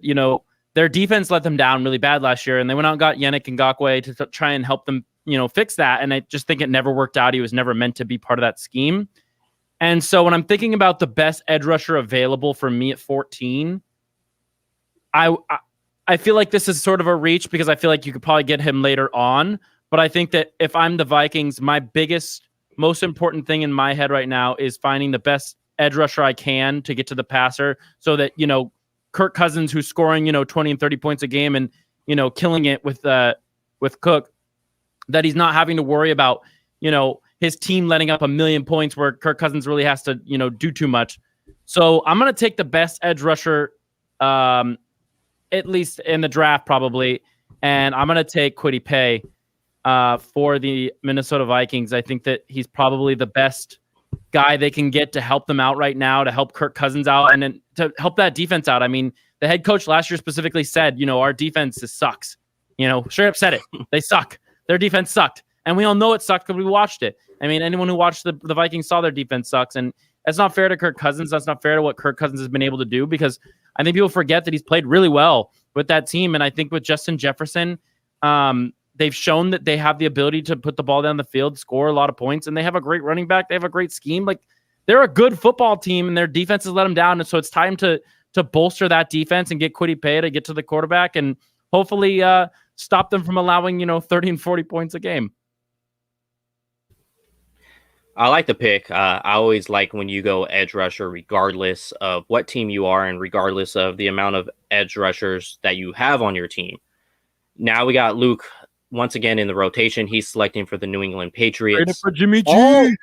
Speaker 3: their defense let them down really bad last year, and they went out and got Yannick Ngakoue to try and help them, fix that. And I just think it never worked out. He was never meant to be part of that scheme. And so when I'm thinking about the best edge rusher available for me at 14, I feel like this is sort of a reach, because I feel like you could probably get him later on. But I think that if I'm the Vikings, my biggest, most important thing in my head right now is finding the best edge rusher I can to get to the passer, so that, Kirk Cousins, who's scoring, 20 and 30 points a game and, killing it with Cook, that he's not having to worry about, his team letting up 1 million points where Kirk Cousins really has to, do too much. So I'm going to take the best edge rusher, at least in the draft probably, and I'm going to take Kwity Paye for the Minnesota Vikings. I think that he's probably the best guy they can get to help them out right now, to help Kirk Cousins out, and then to help that defense out. I mean, the head coach last year specifically said, our defense sucks. Straight up said it. They suck. Their defense sucked. And we all know it sucked because we watched it. I mean, anyone who watched the Vikings saw their defense sucks. And that's not fair to Kirk Cousins. That's not fair to what Kirk Cousins has been able to do, because I think people forget that he's played really well with that team. And I think with Justin Jefferson, they've shown that they have the ability to put the ball down the field, score a lot of points, and they have a great running back. They have a great scheme. Like, they're a good football team, and their defense has let them down. And so it's time to bolster that defense and get Kwity Paye to get to the quarterback and hopefully stop them from allowing, 30 and 40 points a game.
Speaker 1: I like the pick. I always like when you go edge rusher, regardless of what team you are and regardless of the amount of edge rushers that you have on your team. Now we got Luke once again in the rotation. He's selecting for the New England Patriots.
Speaker 3: For Jimmy G.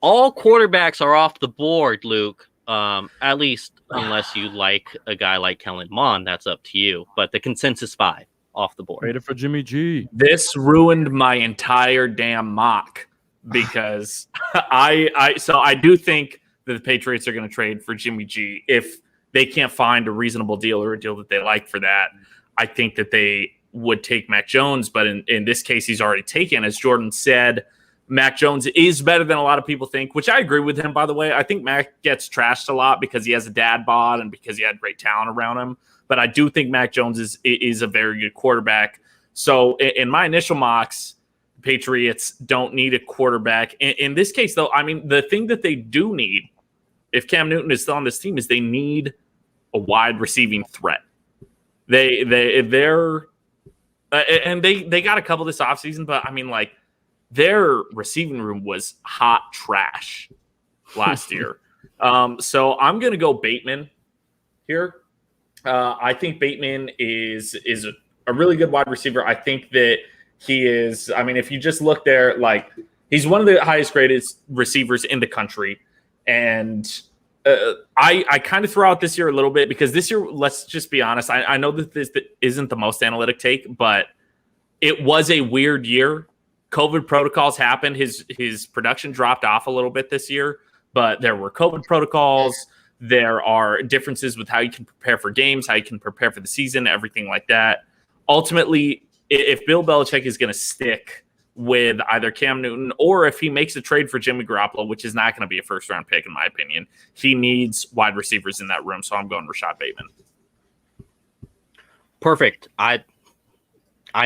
Speaker 1: All quarterbacks are off the board, Luke. At least unless you like a guy like Kellen Mond, that's up to you. But the consensus 5 off the board.
Speaker 3: Traded for Jimmy G.
Speaker 2: This ruined my entire damn mock because I do think that the Patriots are going to trade for Jimmy G if they can't find a reasonable deal or a deal that they like for that. I think that they would take Mac Jones, but in this case, he's already taken. As Jordan said, Mac Jones is better than a lot of people think, which I agree with him, by the way. I think Mac gets trashed a lot because he has a dad bod and because he had great talent around him. But I do think Mac Jones is a very good quarterback. So in my initial mocks, the Patriots don't need a quarterback. In this case, though, I mean, the thing that they do need, if Cam Newton is still on this team, is they need a wide receiving threat. They're and they got a couple this offseason, but I mean, like, their receiving room was hot trash last year. So I'm going to go Bateman here. I think Bateman is a really good wide receiver. I think that he is, I mean, if you just look there, like, he's one of the highest graded receivers in the country. And I kind of throw out this year a little bit because this year, let's just be honest, I know that this isn't the most analytic take, but it was a weird year. COVID protocols happened. His production dropped off a little bit this year, but there were COVID protocols. There are differences with how you can prepare for games, how you can prepare for the season, everything like that. Ultimately, if Bill Belichick is going to stick with either Cam Newton or if he makes a trade for Jimmy Garoppolo, which is not going to be a first-round pick in my opinion, he needs wide receivers in that room, so I'm going Rashaan Bateman.
Speaker 1: Perfect. I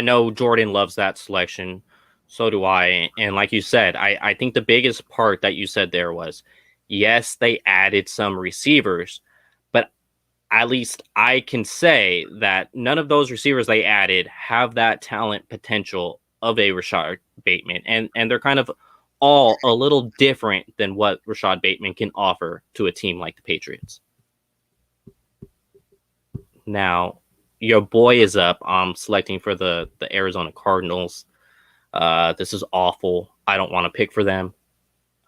Speaker 1: know Jordan loves that selection. So do I. And like you said, I think the biggest part that you said there was, yes, they added some receivers, but at least I can say that none of those receivers they added have that talent potential of a Rashaan Bateman. And they're kind of all a little different than what Rashaan Bateman can offer to a team like the Patriots. Now, your boy is up. I'm selecting for the Arizona Cardinals. This is awful. I don't want to pick for them.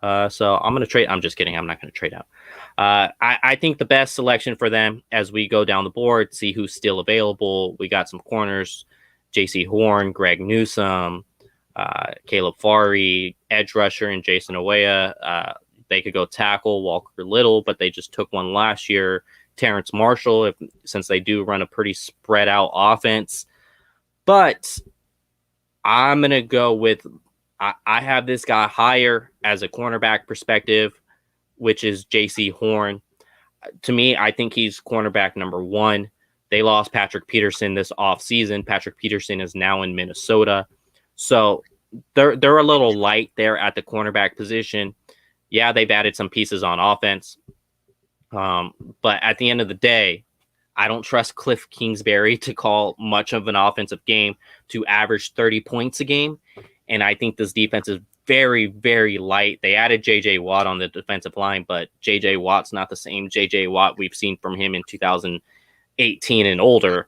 Speaker 1: So I'm going to trade. I'm just kidding. I'm not going to trade out. I think the best selection for them as we go down the board, see who's still available. We got some corners, J.C. Horn, Greg Newsome, Caleb Farley, edge rusher, and Jason Oweya. They could go tackle Walker Little, but they just took one last year. Terrence Marshall, since they do run a pretty spread out offense. But I'm going to go with, I have this guy higher as a cornerback perspective, which is J.C. Horn. To me, I think he's cornerback number 1. They lost Patrick Peterson this offseason. Patrick Peterson is now in Minnesota. So they're a little light there at the cornerback position. Yeah, they've added some pieces on offense. But at the end of the day, I don't trust Cliff Kingsbury to call much of an offensive game to average 30 points a game. And I think this defense is very, very light. They added J.J. Watt on the defensive line, but J.J. Watt's not the same J.J. Watt we've seen from him in 2018 and older.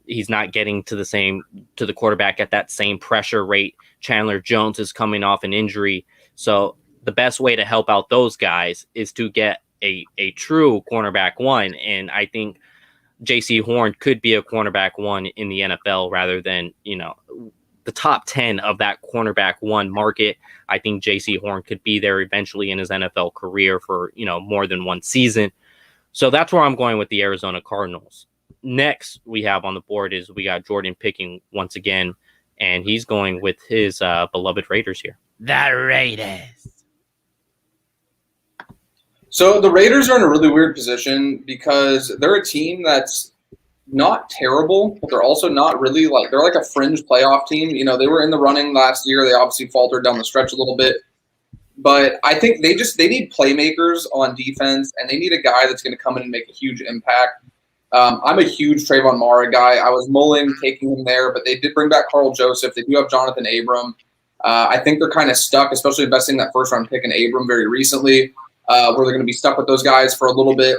Speaker 1: He's not getting to the quarterback at that same pressure rate. Chandler Jones is coming off an injury. So the best way to help out those guys is to get a true cornerback 1. And I think J.C. Horn could be a cornerback 1 in the NFL rather than, the top 10 of that cornerback 1 market. I think J.C. Horn could be there eventually in his NFL career for, more than one season. So that's where I'm going with the Arizona Cardinals. Next we have on the board is we got Jordan picking once again, and he's going with his beloved Raiders here.
Speaker 3: The Raiders.
Speaker 4: So the Raiders are in a really weird position because they're a team that's not terrible, but they're also not really they're like a fringe playoff team. They were in the running last year. They obviously faltered down the stretch a little bit. But I think they need playmakers on defense, and they need a guy that's going to come in and make a huge impact. I'm a huge Trayvon Mara guy. I was mulling taking him there, but they did bring back Carl Joseph. They do have Jonathan Abram. I think they're kind of stuck, especially investing that first-round pick in Abram very recently, where they're going to be stuck with those guys for a little bit.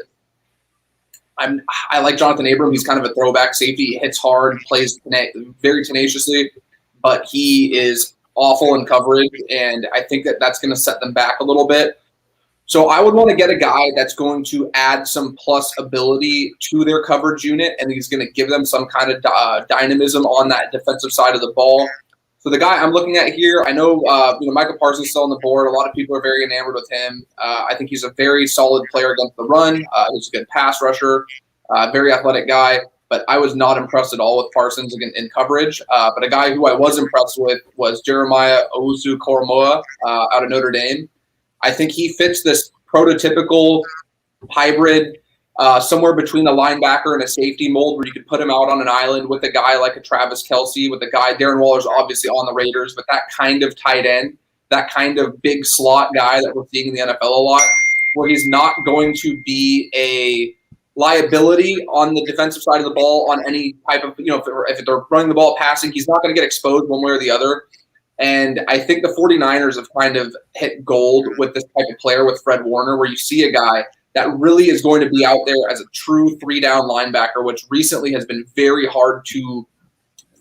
Speaker 4: I like Jonathan Abram. He's kind of a throwback safety. He hits hard, plays very tenaciously, but he is awful in coverage, and I think that's going to set them back a little bit. So I would want to get a guy that's going to add some plus ability to their coverage unit, and he's going to give them some kind of dynamism on that defensive side of the ball. So the guy I'm looking at here, I know Micah Parsons is still on the board. A lot of people are very enamored with him. I think he's a very solid player against the run. He's a good pass rusher, very athletic guy. But I was not impressed at all with Parsons in coverage. But a guy who I was impressed with was Jeremiah Owusu-Koramoah out of Notre Dame. I think he fits this prototypical hybrid somewhere between a linebacker and a safety mold where you could put him out on an island with a guy like a Travis Kelce, with a guy, Darren Waller's obviously on the Raiders, but that kind of tight end, that kind of big slot guy that we're seeing in the NFL a lot, where he's not going to be a liability on the defensive side of the ball on any type of, if they're running the ball passing, he's not going to get exposed one way or the other. And I think the 49ers have kind of hit gold with this type of player with Fred Warner, where you see a guy that really is going to be out there as a true three-down linebacker, which recently has been very hard to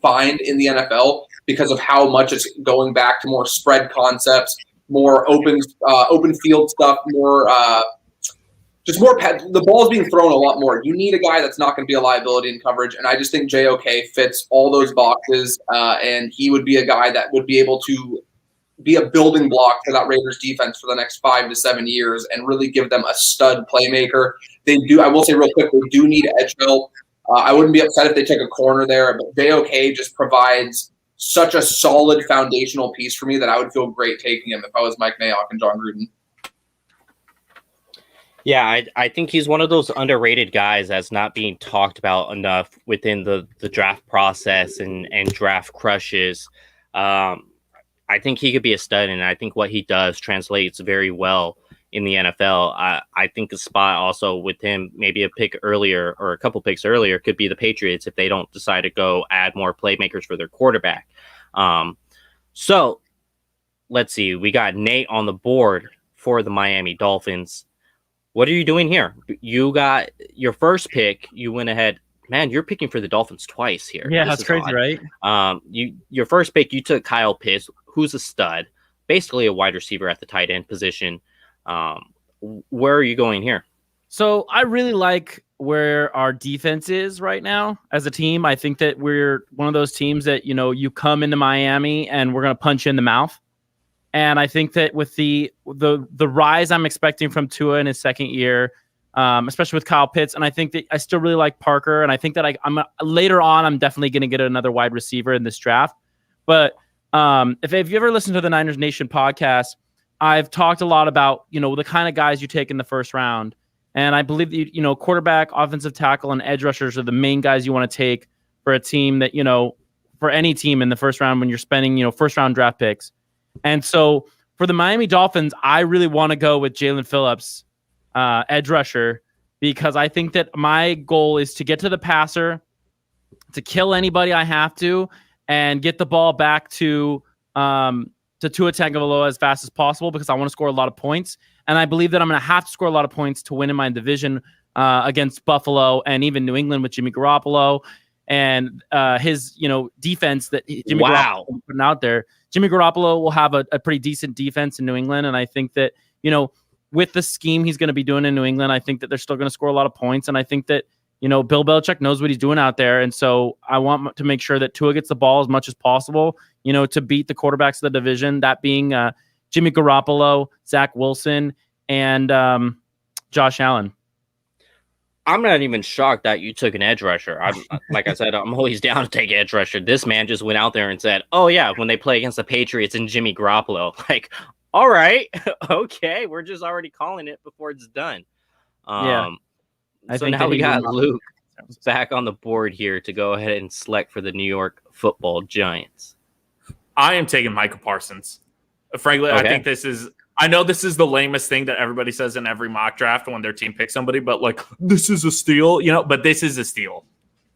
Speaker 4: find in the NFL because of how much it's going back to more spread concepts, more open field stuff, more the ball's being thrown a lot more. You need a guy that's not going to be a liability in coverage, and I just think JOK fits all those boxes, and he would be a guy that would be able to be a building block for that Raiders defense for the next 5 to 7 years and really give them a stud playmaker. They do. I will say real quick, they do need edge help. I wouldn't be upset if they took a corner there, but JOK just provides such a solid foundational piece for me that I would feel great taking him if I was Mike Mayock and John Gruden.
Speaker 1: Yeah, I think he's one of those underrated guys that's not being talked about enough within the draft process and draft crushes. I think he could be a stud, and I think what he does translates very well in the NFL. I think a spot also with him, maybe a pick earlier or a couple picks earlier, could be the Patriots if they don't decide to go add more playmakers for their quarterback. So let's see. We got Nate on the board for the Miami Dolphins. What are you doing here? You got your first pick. You went ahead. Man, you're picking for the Dolphins twice here.
Speaker 3: Yeah, that's crazy, right?
Speaker 1: Your first pick, you took Kyle Pitts, who's a stud, basically a wide receiver at the tight end position. Where are you going here?
Speaker 3: So I really like where our defense is right now as a team. I think that we're one of those teams that, you come into Miami and we're going to punch you in the mouth. And I think that with the rise I'm expecting from Tua in his second year, especially with Kyle Pitts, and I think that I still really like Parker, and I think that I'm later on I'm definitely going to get another wide receiver in this draft. But if you ever listen to the Niners Nation podcast, I've talked a lot about the kind of guys you take in the first round, and I believe that quarterback, offensive tackle, and edge rushers are the main guys you want to take for a team that for any team in the first round when you're spending first round draft picks. And so for the Miami Dolphins, I really want to go with Jalen Phillips, edge rusher, because I think that my goal is to get to the passer, to kill anybody I have to, and get the ball back to Tua Tagovailoa as fast as possible, because I want to score a lot of points. And I believe that I'm going to have to score a lot of points to win in my division against Buffalo and even New England with Jimmy Garoppolo and his defense that Jimmy Garoppolo putting out there. Jimmy Garoppolo will have a pretty decent defense in New England, and I think that with the scheme he's going to be doing in New England, I think that they're still going to score a lot of points, and I think that Bill Belichick knows what he's doing out there, and so I want to make sure that Tua gets the ball as much as possible, to beat the quarterbacks of the division, that being Jimmy Garoppolo, Zach Wilson, and Josh Allen.
Speaker 1: I'm not even shocked that you took an edge rusher. Like I said, I'm always down to take edge rusher. This man just went out there and said, "Oh yeah, when they play against the Patriots and Jimmy Garoppolo." Like, all right, okay, we're just already calling it before it's done.
Speaker 3: Yeah.
Speaker 1: So now we got Luke back on the board here to go ahead and select for the New York Football Giants.
Speaker 2: I am taking Micah Parsons. Frankly, okay. I think I know this is the lamest thing that everybody says in every mock draft when their team picks somebody, but this is a steal, but this is a steal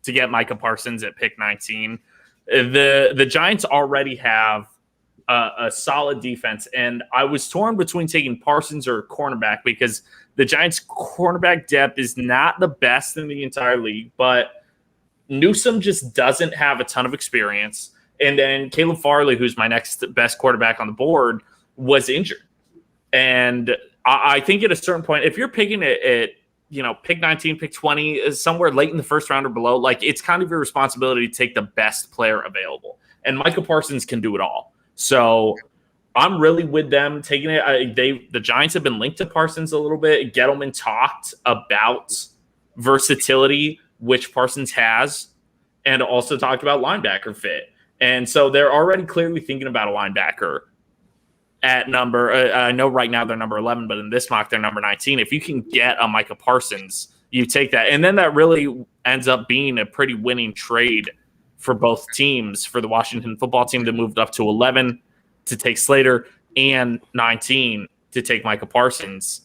Speaker 2: to get Micah Parsons at pick 19. The Giants already have a solid defense. And I was torn between taking Parsons or cornerback because the Giants' cornerback depth is not the best in the entire league, but Newsome just doesn't have a ton of experience. And then Caleb Farley, who's my next best quarterback on the board, was injured. And I think at a certain point, if you're picking it at pick 19, pick 20, somewhere late in the first round or below, like it's kind of your responsibility to take the best player available. And Micah Parsons can do it all. So I'm really with them taking it. The Giants have been linked to Parsons a little bit. Gettleman talked about versatility, which Parsons has, and also talked about linebacker fit. And so they're already clearly thinking about a linebacker at number, I know right now they're number 11, but in this mock, they're number 19. If you can get a Micah Parsons, you take that. And then that really ends up being a pretty winning trade for both teams, for the Washington football team that moved up to 11 to take Slater and 19 to take Micah Parsons,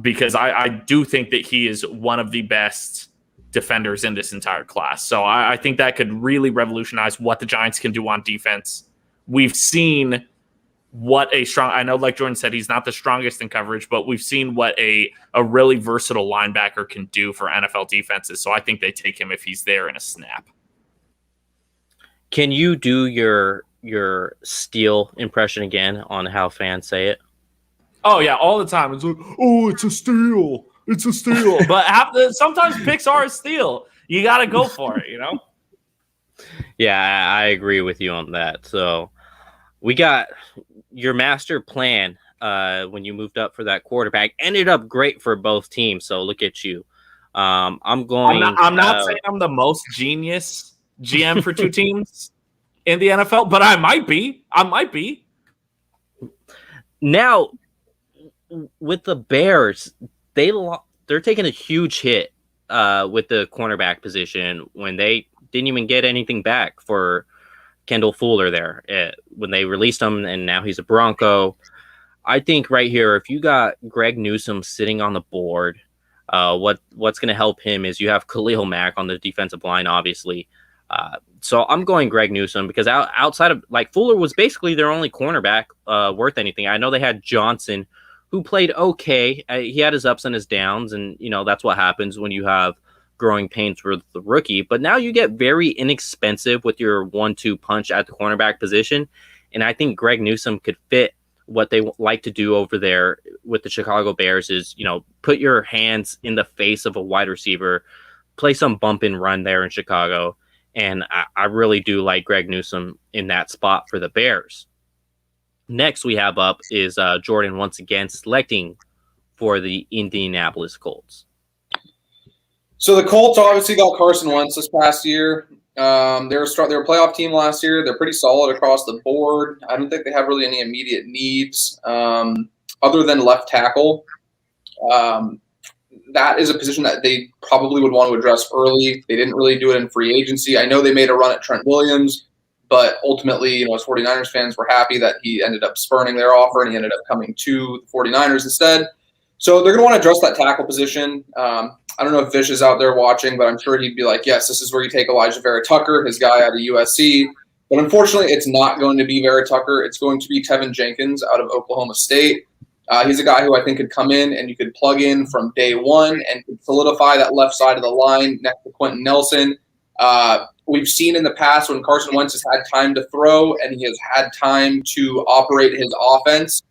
Speaker 2: because I do think that he is one of the best defenders in this entire class. So I think that could really revolutionize what the Giants can do on defense. We've seen what a strong, I know like Jordan said, he's not the strongest in coverage, but we've seen what a really versatile linebacker can do for NFL defenses. So I think they take him if he's there in a snap.
Speaker 1: Can you do your steal impression again on how fans say it?
Speaker 2: Oh yeah, all the time. It's like, oh, it's a steal. It's a steal. But sometimes picks are a steal. You got to go for it,
Speaker 1: Yeah, I agree with you on that. So we got your master plan when you moved up for that quarterback. Ended up great for both teams. So look at you. I'm
Speaker 2: not saying I'm the most genius GM for two teams in the NFL, but I might be.
Speaker 1: Now, with the Bears, they're taking a huge hit with the cornerback position when they didn't even get anything back for Kendall Fuller there when they released him, and now he's a Bronco. I think right here, if you got Greg Newsome sitting on the board, what's going to help him is you have Khalil Mack on the defensive line, obviously. So I'm going Greg Newsome because outside of Fuller was basically their only cornerback worth anything. I know they had Johnson, who played okay. He had his ups and his downs, and that's what happens when you have growing pains with the rookie. But now you get very inexpensive with your 1-2 punch at the cornerback position, and I think Greg Newsome could fit what they like to do over there with the Chicago Bears is, put your hands in the face of a wide receiver, play some bump and run there in Chicago. And I really do like Greg Newsome in that spot for the Bears. Next we have up is Jordan once again selecting for the Indianapolis Colts.
Speaker 4: So the Colts obviously got Carson Wentz this past year. They were a playoff team last year. They're pretty solid across the board. I don't think they have really any immediate needs other than left tackle. That is a position that they probably would want to address early. They didn't really do it in free agency. I know they made a run at Trent Williams, but ultimately, as 49ers fans were happy that he ended up spurning their offer and he ended up coming to the 49ers instead. So they're going to want to address that tackle position. I don't know if Vish is out there watching, but I'm sure he'd be like, yes, this is where you take Elijah Vera Tucker, his guy out of USC. But unfortunately, it's not going to be Vera Tucker. It's going to be Tevin Jenkins out of Oklahoma State. He's a guy who I think could come in and you could plug in from day one and could solidify that left side of the line next to Quentin Nelson. We've seen in the past when Carson Wentz has had time to throw and he has had time to operate his offense,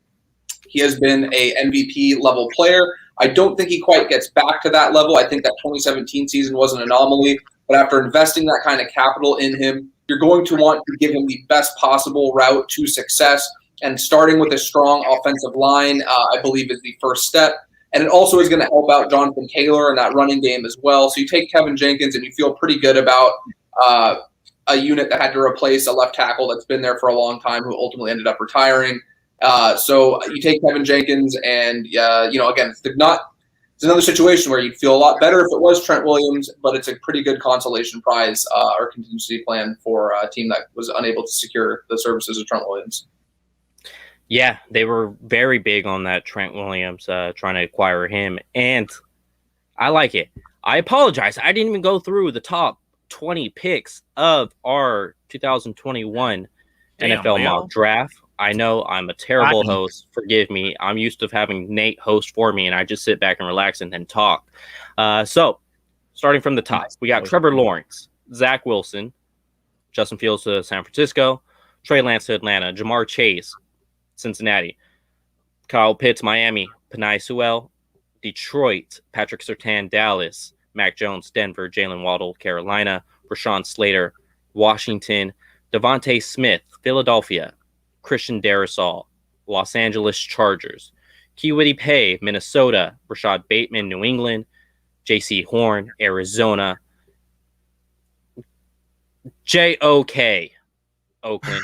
Speaker 4: he has been a MVP level player. I don't think he quite gets back to that level. I think that 2017 season was an anomaly. But after investing that kind of capital in him, you're going to want to give him the best possible route to success. And starting with a strong offensive line, I believe, is the first step. And it also is going to help out Jonathan Taylor in that running game as well. So you take Kevin Jenkins and you feel pretty good about a unit that had to replace a left tackle that's been there for a long time who ultimately ended up retiring. So you take Kevin Jenkins and, again, it's another situation where you'd feel a lot better if it was Trent Williams, but it's a pretty good consolation prize or contingency plan for a team that was unable to secure the services of Trent Williams.
Speaker 1: Yeah, they were very big on that Trent Williams, trying to acquire him. And I like it. I apologize. I didn't even go through the top 20 picks of our 2021 NFL mock draft. I know I'm a terrible host. Forgive me. I'm used to having Nate host for me, and I just sit back and relax and then talk. So, starting from the top, we got Trevor Lawrence, Zach Wilson, Justin Fields to San Francisco, Trey Lance to Atlanta, Jamar Chase, Cincinnati, Kyle Pitts, Miami, Penei Sewell, Detroit, Patrick Surtain, Dallas, Mac Jones, Denver, Jalen Waddle, Carolina, Rashaan Slater, Washington, Devontae Smith, Philadelphia, Christian Darrisaw, Los Angeles Chargers, Kiwitty Pay, Minnesota, Rashad Bateman, New England, J.C. Horn, Arizona, J.O.K., Oakland,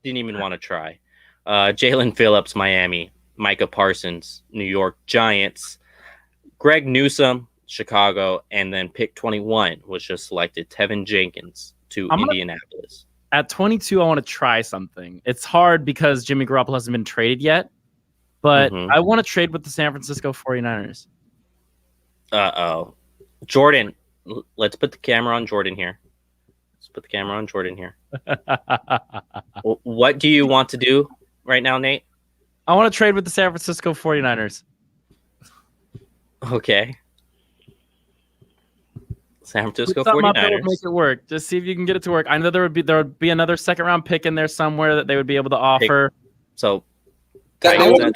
Speaker 1: didn't even want to try, Jalen Phillips, Miami, Micah Parsons, New York Giants, Greg Newsome, Chicago, and then pick 21 was just selected, Tevin Jenkins to Indianapolis.
Speaker 3: At 22, I want to try something. It's hard because Jimmy Garoppolo hasn't been traded yet, but I want to trade with the San Francisco 49ers.
Speaker 1: Uh-oh. Jordan, let's put the camera on Jordan here. What do you want to do right now, Nate?
Speaker 3: I want to trade with the San Francisco 49ers.
Speaker 1: Okay. San Francisco 49ers.
Speaker 3: Make it work. Just see if you can get it to work. I know there would be another second round pick in there somewhere that they would be able to offer.
Speaker 1: So
Speaker 4: to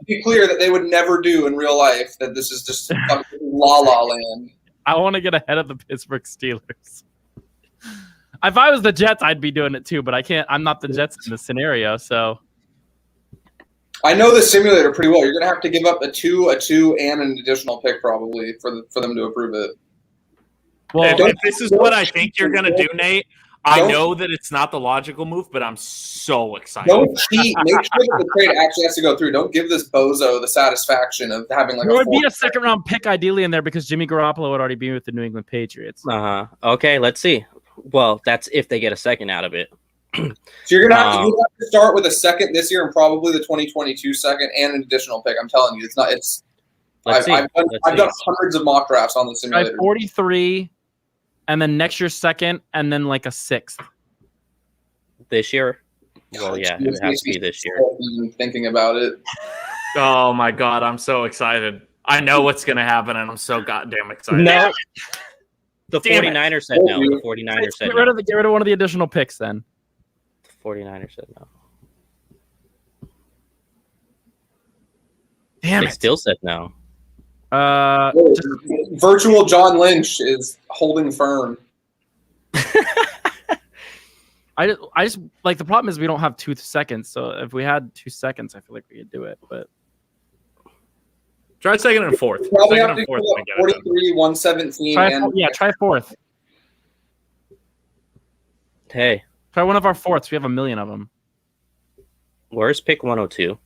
Speaker 4: be clear that they would never do in real life, that this is just la la land.
Speaker 3: I want to get ahead of the Pittsburgh Steelers. If I was the Jets, I'd be doing it too, but I can't. I'm not the Jets in this scenario, so.
Speaker 4: I know the simulator pretty well. You're going to have to give up a two, and an additional pick probably for them to approve it.
Speaker 2: Well, if this is what I think you're going to do, Nate, I know that it's not the logical move, but I'm so excited.
Speaker 4: Don't cheat. Make sure that the trade actually has to go through. Don't give this bozo the satisfaction of having like.
Speaker 3: There would be a second round pick ideally in there because Jimmy Garoppolo would already be with the New England Patriots.
Speaker 1: Okay, let's see. Well, that's if they get a second out of it.
Speaker 4: So you're gonna have to start with a second this year and probably the 2022 second and an additional pick. I'm telling you, it's not. It's. I've done hundreds of mock drafts on the simulator.
Speaker 3: 43. And then next year, second, and then like a sixth.
Speaker 1: This year? Well, yeah, it has to be this year.
Speaker 4: Thinking about it.
Speaker 2: Oh, my God. I'm so excited. I know what's going to happen, and I'm so goddamn excited.
Speaker 1: No. The 49ers said no. The 49ers said no.
Speaker 3: Get rid of one of the additional picks then.
Speaker 1: The 49ers said no.
Speaker 3: Damn
Speaker 1: They still said no.
Speaker 4: Virtual John Lynch is holding firm.
Speaker 3: I just like the problem is we don't have 2 seconds. So if we had 2 seconds, I feel like we could do it. But
Speaker 2: try second and fourth.
Speaker 4: Probably
Speaker 2: second
Speaker 4: have to
Speaker 2: and fourth.
Speaker 4: 43, 117.
Speaker 3: Try fourth.
Speaker 1: Hey,
Speaker 3: try one of our fourths. We have a million of them.
Speaker 1: Where's pick 102?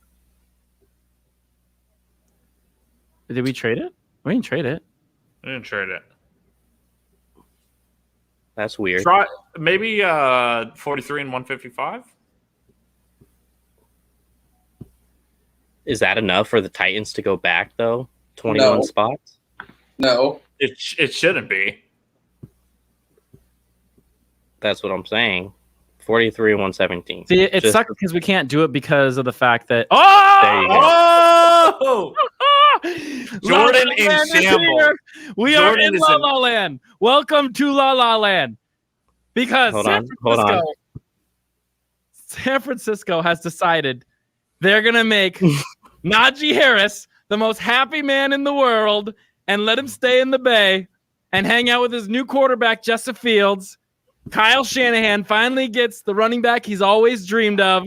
Speaker 3: Did we trade it? We didn't trade it.
Speaker 2: We didn't trade it.
Speaker 1: That's weird.
Speaker 2: Try maybe 43 and 155.
Speaker 1: Is that enough for the Titans to go back though? 21 spots?
Speaker 4: No.
Speaker 2: It shouldn't be.
Speaker 1: That's what I'm saying. 43 and 117.
Speaker 3: See, it sucks because we can't do it because of the fact that
Speaker 2: Jordan in shambles.
Speaker 3: We are in La La Land. Welcome to La La Land. Because San Francisco has decided they're going to make Najee Harris the most happy man in the world and let him stay in the Bay and hang out with his new quarterback, Justin Fields. Kyle Shanahan finally gets the running back he's always dreamed of.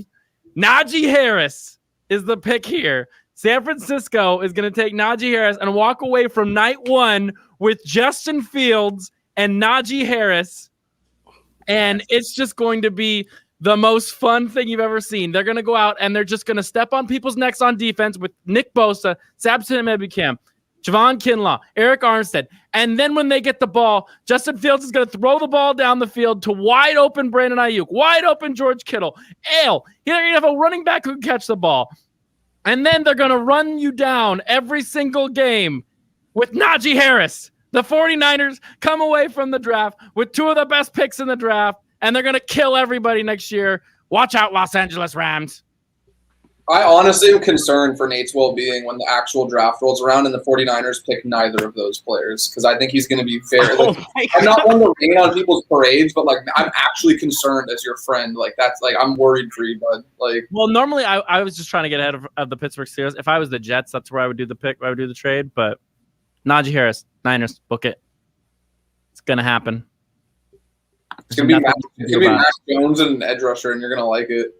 Speaker 3: Najee Harris is the pick here. San Francisco is going to take Najee Harris and walk away from night one with Justin Fields and Najee Harris. And it's just going to be the most fun thing you've ever seen. They're going to go out and they're just going to step on people's necks on defense with Nick Bosa, Sabson Ebukam, Javon Kinlaw, Eric Armstead. And then when they get the ball, Justin Fields is going to throw the ball down the field to wide open Brandon Ayuk, wide open George Kittle. They're going to have a running back who can catch the ball. And then they're going to run you down every single game with Najee Harris. The 49ers come away from the draft with 2 of the best picks in the draft, and they're going to kill everybody next year Watch out, Los Angeles Rams.
Speaker 4: I honestly am concerned for Nate's well-being when the actual draft rolls around and the 49ers pick neither of those players because I think he's going to be very I'm not one to rain on people's parades, but like I'm actually concerned as your friend. Like that's like I'm worried for you, bud. Like,
Speaker 3: well, normally I was just trying to get ahead of the Pittsburgh Steelers. If I was the Jets, that's where I would do the pick. I would do the trade. But Najee Harris, Niners, book it. It's going to happen.
Speaker 4: It's going to be Mac Jones and edge rusher, and you're going to like it.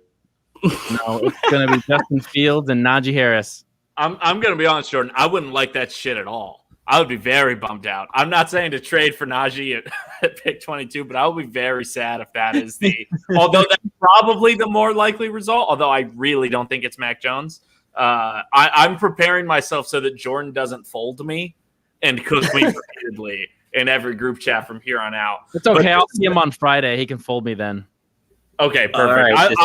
Speaker 3: No, it's going to be Justin Fields and Najee Harris.
Speaker 2: I'm going to be honest, Jordan. I wouldn't like that shit at all. I would be very bummed out. I'm not saying to trade for Najee at pick 22, but I would be very sad if that is the – although that's probably the more likely result, although I really don't think it's Mac Jones. I'm preparing myself so that Jordan doesn't fold me and cook me repeatedly in every group chat from here on out.
Speaker 3: It's okay. I'll see him on Friday. He can fold me then.
Speaker 2: Okay, perfect.
Speaker 1: Right,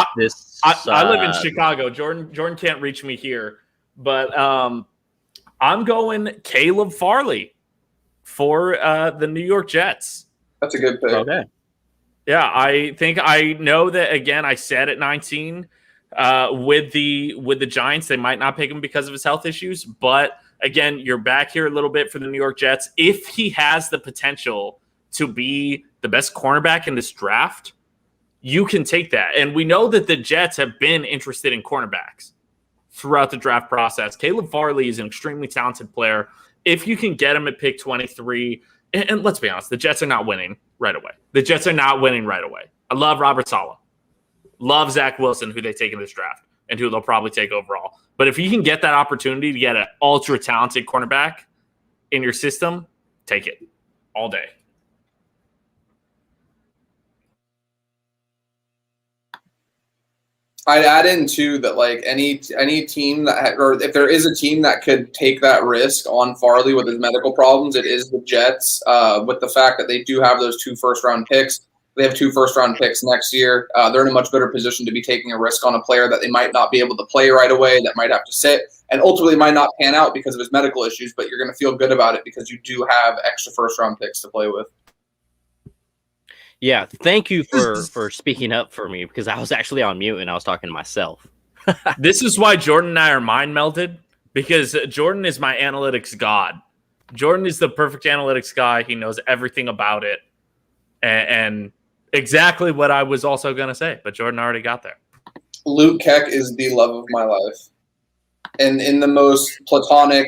Speaker 2: I live in Chicago. Jordan can't reach me here, but I'm going Caleb Farley for the New York Jets.
Speaker 4: That's a good pick.
Speaker 1: Okay.
Speaker 2: Yeah, I think I know that again. I said at 19 with the Giants, they might not pick him because of his health issues, but again, you're back here a little bit for the New York Jets. If he has the potential to be the best cornerback in this draft, you can take that. And we know that the Jets have been interested in cornerbacks throughout the draft process. Caleb Farley is an extremely talented player. If you can get him at pick 23, and let's be honest, the Jets are not winning right away. I love Robert Saleh. Love Zach Wilson, who they take in this draft, and who they'll probably take overall. But if you can get that opportunity to get an ultra-talented cornerback in your system, take it all day.
Speaker 4: I'd add in too that like any team that or if there is a team that could take that risk on Farley with his medical problems, it is the Jets. With the fact that they do have those 2 first-round picks, they have 2 first-round picks next year. They're in a much better position to be taking a risk on a player that they might not be able to play right away, that might have to sit, and ultimately might not pan out because of his medical issues. But you're going to feel good about it because you do have extra first-round picks to play with.
Speaker 1: Yeah, thank you for speaking up for me because I was actually on mute and I was talking to myself.
Speaker 2: This is why Jordan and I are mind melded, because Jordan is my analytics god. Jordan is the perfect analytics guy. He knows everything about it. And exactly what I was also going to say, but Jordan already got there.
Speaker 4: Luke Keck is the love of my life. And in the most platonic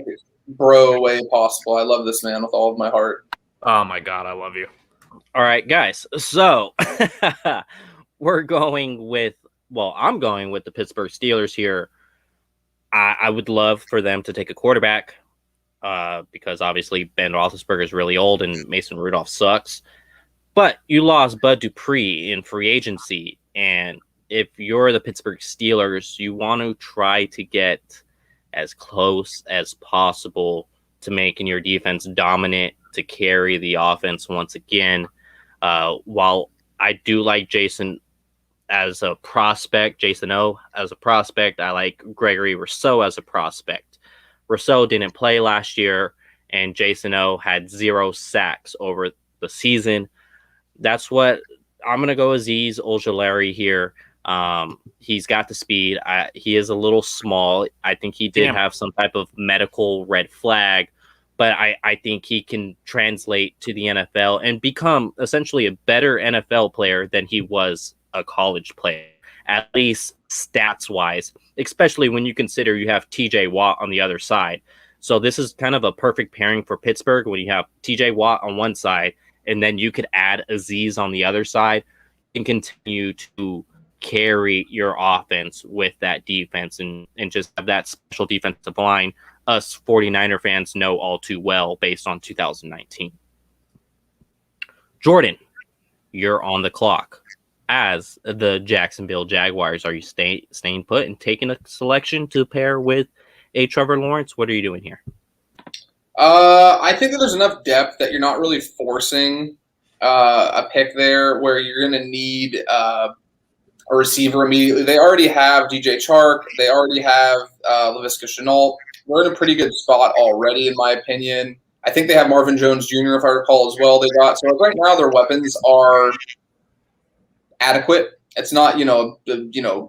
Speaker 4: bro way possible. I love this man with all of my heart.
Speaker 2: Oh, my God. I love you.
Speaker 1: All right, guys. So I'm going with the Pittsburgh Steelers here. I would love for them to take a quarterback because obviously Ben Roethlisberger is really old and Mason Rudolph sucks. But you lost Bud Dupree in free agency. And if you're the Pittsburgh Steelers, you want to try to get as close as possible to making your defense dominant, to carry the offense once again. While I do like Jason as a prospect, Jason O as a prospect, I like Gregory Rousseau as a prospect. Rousseau didn't play last year, and Jason O had 0 sacks over the season. That's what I'm going to go Azeez Ojulari here. He's got the speed. He is a little small. I think he did have some type of medical red flag, but I think he can translate to the NFL and become essentially a better NFL player than he was a college player, at least stats-wise, especially when you consider you have TJ Watt on the other side. So this is kind of a perfect pairing for Pittsburgh when you have TJ Watt on one side, and then you could add Azeez on the other side and continue to carry your offense with that defense and just have that special defensive line us 49er fans know all too well based on 2019. Jordan, you're on the clock. As the Jacksonville Jaguars, are you staying put and taking a selection to pair with a Trevor Lawrence? What are you doing here?
Speaker 4: I think that there's enough depth that you're not really forcing a pick there where you're going to need a receiver immediately. They already have DJ Chark. They already have Laviska Shenault. We're in a pretty good spot already, in my opinion. I think they have Marvin Jones Jr., if I recall, as well. So right now their weapons are adequate. It's not, the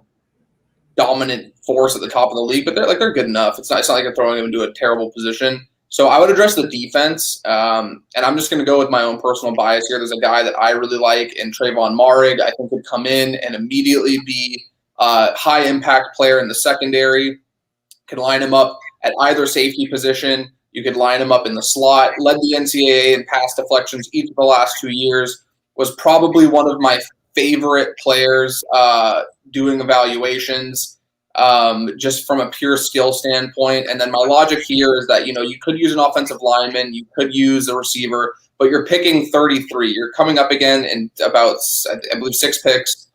Speaker 4: dominant force at the top of the league, but they're good enough. It's not like they're throwing them into a terrible position. So I would address the defense, and I'm just going to go with my own personal bias here. There's a guy that I really like, and Trayvon Marrig, I think, would come in and immediately be a high-impact player in the secondary. Could line him up at either safety position. You could line him up in the slot. Led the NCAA in pass deflections each of the last 2 years. Was probably one of my favorite players doing evaluations. Just from a pure skill standpoint. And then my logic here is that, you could use an offensive lineman, you could use a receiver, but you're picking 33. You're coming up again in about, I believe, 6 picks.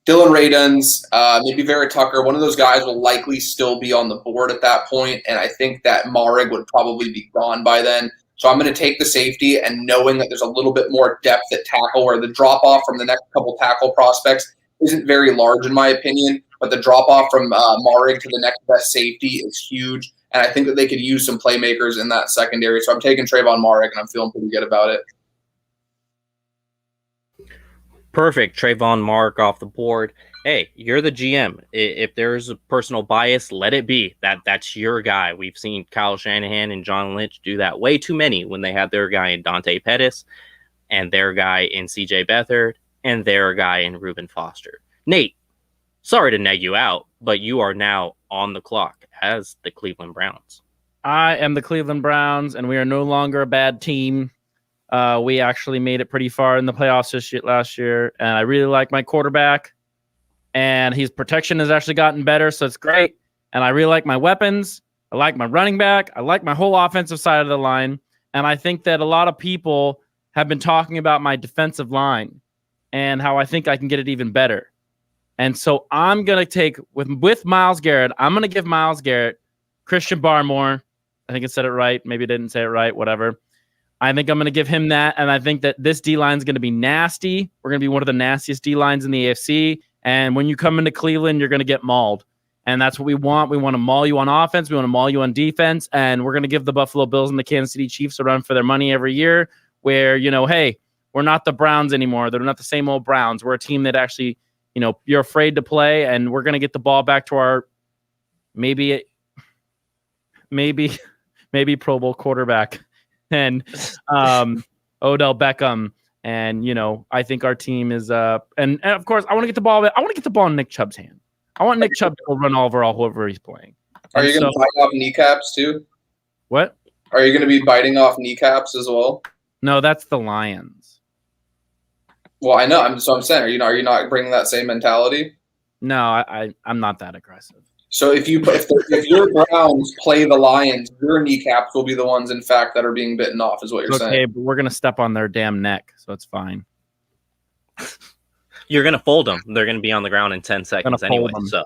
Speaker 4: Dylan Radunz, maybe Vera Tucker, one of those guys will likely still be on the board at that point, and I think that Marrig would probably be gone by then. So I'm going to take the safety, and knowing that there's a little bit more depth at tackle, where the drop-off from the next couple tackle prospects isn't very large in my opinion, but the drop-off from Marrig to the next best safety is huge, and I think that they could use some playmakers in that secondary. So I'm taking Trayvon Marrig, and I'm feeling pretty good about it.
Speaker 1: Perfect. Trayvon Marrig off the board. Hey, you're the GM. If there's a personal bias, let it be. That's your guy. We've seen Kyle Shanahan and John Lynch do that way too many when they had their guy in Dante Pettis and their guy in CJ Beathard and their guy in Reuben Foster. Nate, sorry to neg you out, but you are now on the clock as the Cleveland Browns.
Speaker 3: I am the Cleveland Browns, and we are no longer a bad team. We actually made it pretty far in the playoffs last year, and I really like my quarterback, and his protection has actually gotten better, so it's great. And I really like my weapons. I like my running back. I like my whole offensive side of the line, and I think that a lot of people have been talking about my defensive line and how I think I can get it even better. And so I'm going to take, with Myles Garrett, I'm going to give Myles Garrett Christian Barmore. I think I said it right. Maybe I didn't say it right, whatever. I think I'm going to give him that, and I think that this D-line is going to be nasty. We're going to be one of the nastiest D-lines in the AFC, and when you come into Cleveland, you're going to get mauled, and that's what we want. We want to maul you on offense. We want to maul you on defense, and we're going to give the Buffalo Bills and the Kansas City Chiefs a run for their money every year where, hey, we're not the Browns anymore. They're not the same old Browns. We're a team that actually, you're afraid to play, and we're going to get the ball back to our maybe Pro Bowl quarterback and Odell Beckham. And, I think our team is and of course I want to get the ball. I want to get the ball in Nick Chubb's hand. I want Nick Chubb to run over whoever he's playing.
Speaker 4: Are you going to bite off kneecaps too?
Speaker 3: What?
Speaker 4: Are you going to be biting off kneecaps as well?
Speaker 3: No, that's the Lions.
Speaker 4: Well, I know. So I'm saying, are you not bringing that same mentality?
Speaker 3: No, I'm not that aggressive.
Speaker 4: So if your Browns play the Lions, your kneecaps will be the ones, in fact, that are being bitten off, is what you're saying.
Speaker 3: Okay, but we're going to step on their damn neck, so it's fine.
Speaker 1: You're going to fold them. They're going to be on the ground in 10 seconds anyway. So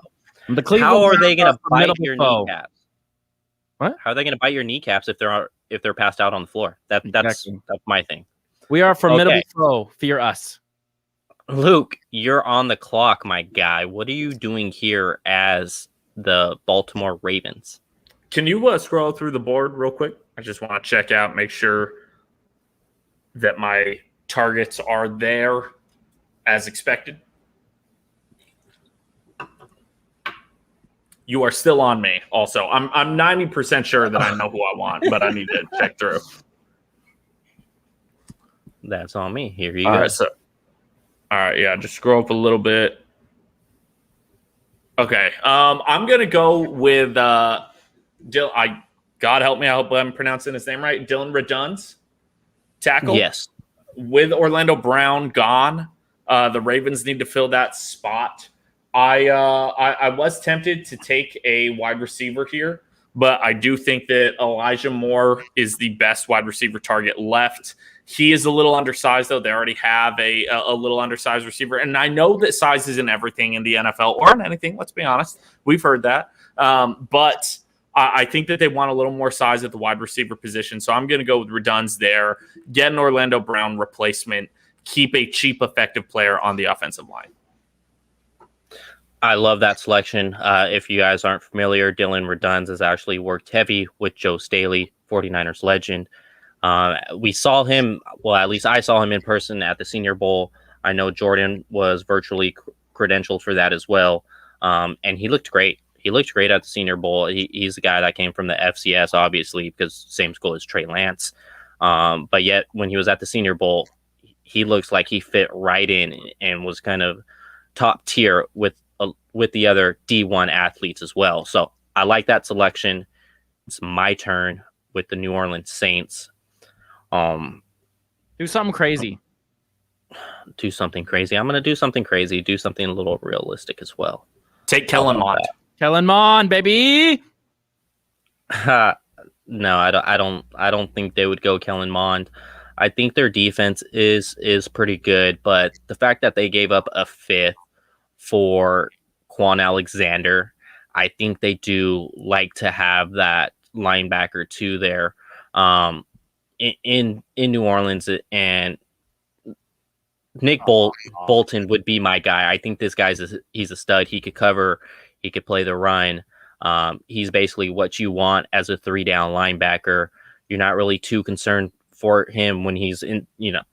Speaker 3: how
Speaker 1: are they going to bite your kneecaps?
Speaker 3: What?
Speaker 1: How are they going to bite your kneecaps if they're passed out on the floor? That's my thing.
Speaker 3: We are formidable foe. Fear us.
Speaker 1: Luke, you're on the clock, my guy. What are you doing here as the Baltimore Ravens?
Speaker 2: Can you scroll through the board real quick? I just want to check out, make sure that my targets are there as expected. You are still on me. Also, I'm 90% sure that I know who I want, but I need to check through.
Speaker 1: That's on me. Here you go.
Speaker 2: All right, yeah, just scroll up a little bit. Okay, I'm gonna go with God help me, I hope I'm pronouncing his name right. Dylan Radunz, tackle.
Speaker 1: Yes.
Speaker 2: With Orlando Brown gone, the Ravens need to fill that spot. I was tempted to take a wide receiver here, but I do think that Elijah Moore is the best wide receiver target left. He is a little undersized, though. They already have a little undersized receiver. And I know that size isn't everything in the NFL or in anything. Let's be honest. We've heard that. But I think that they want a little more size at the wide receiver position. So I'm going to go with Radunz there, get an Orlando Brown replacement, keep a cheap, effective player on the offensive line.
Speaker 1: I love that selection. If you guys aren't familiar, Dylan Radunz has actually worked heavy with Joe Staley, 49ers legend. We saw him, well, at least I saw him in person at the Senior Bowl. I know Jordan was virtually credentialed for that as well. And he looked great. He looked great at the Senior Bowl. He's a guy that came from the FCS, obviously, because same school as Trey Lance. But yet, when he was at the Senior Bowl, he looks like he fit right in and was kind of top tier with the other D1 athletes as well. So I like that selection. It's my turn with the New Orleans Saints.
Speaker 3: Do something crazy.
Speaker 1: Do something crazy. I'm going to do something crazy. Do something a little realistic as well.
Speaker 2: Take Kellen Mond.
Speaker 3: Kellen Mond, baby.
Speaker 1: No, I don't think they would go Kellen Mond. I think their defense is pretty good, but the fact that they gave up a 5th for Quan Alexander, I think they do like to have that linebacker too there in New Orleans, and Nick Bolton would be my guy. I think this he's a stud. He could cover. He could play the run. He's basically what you want as a 3-down linebacker. You're not really too concerned for him when he's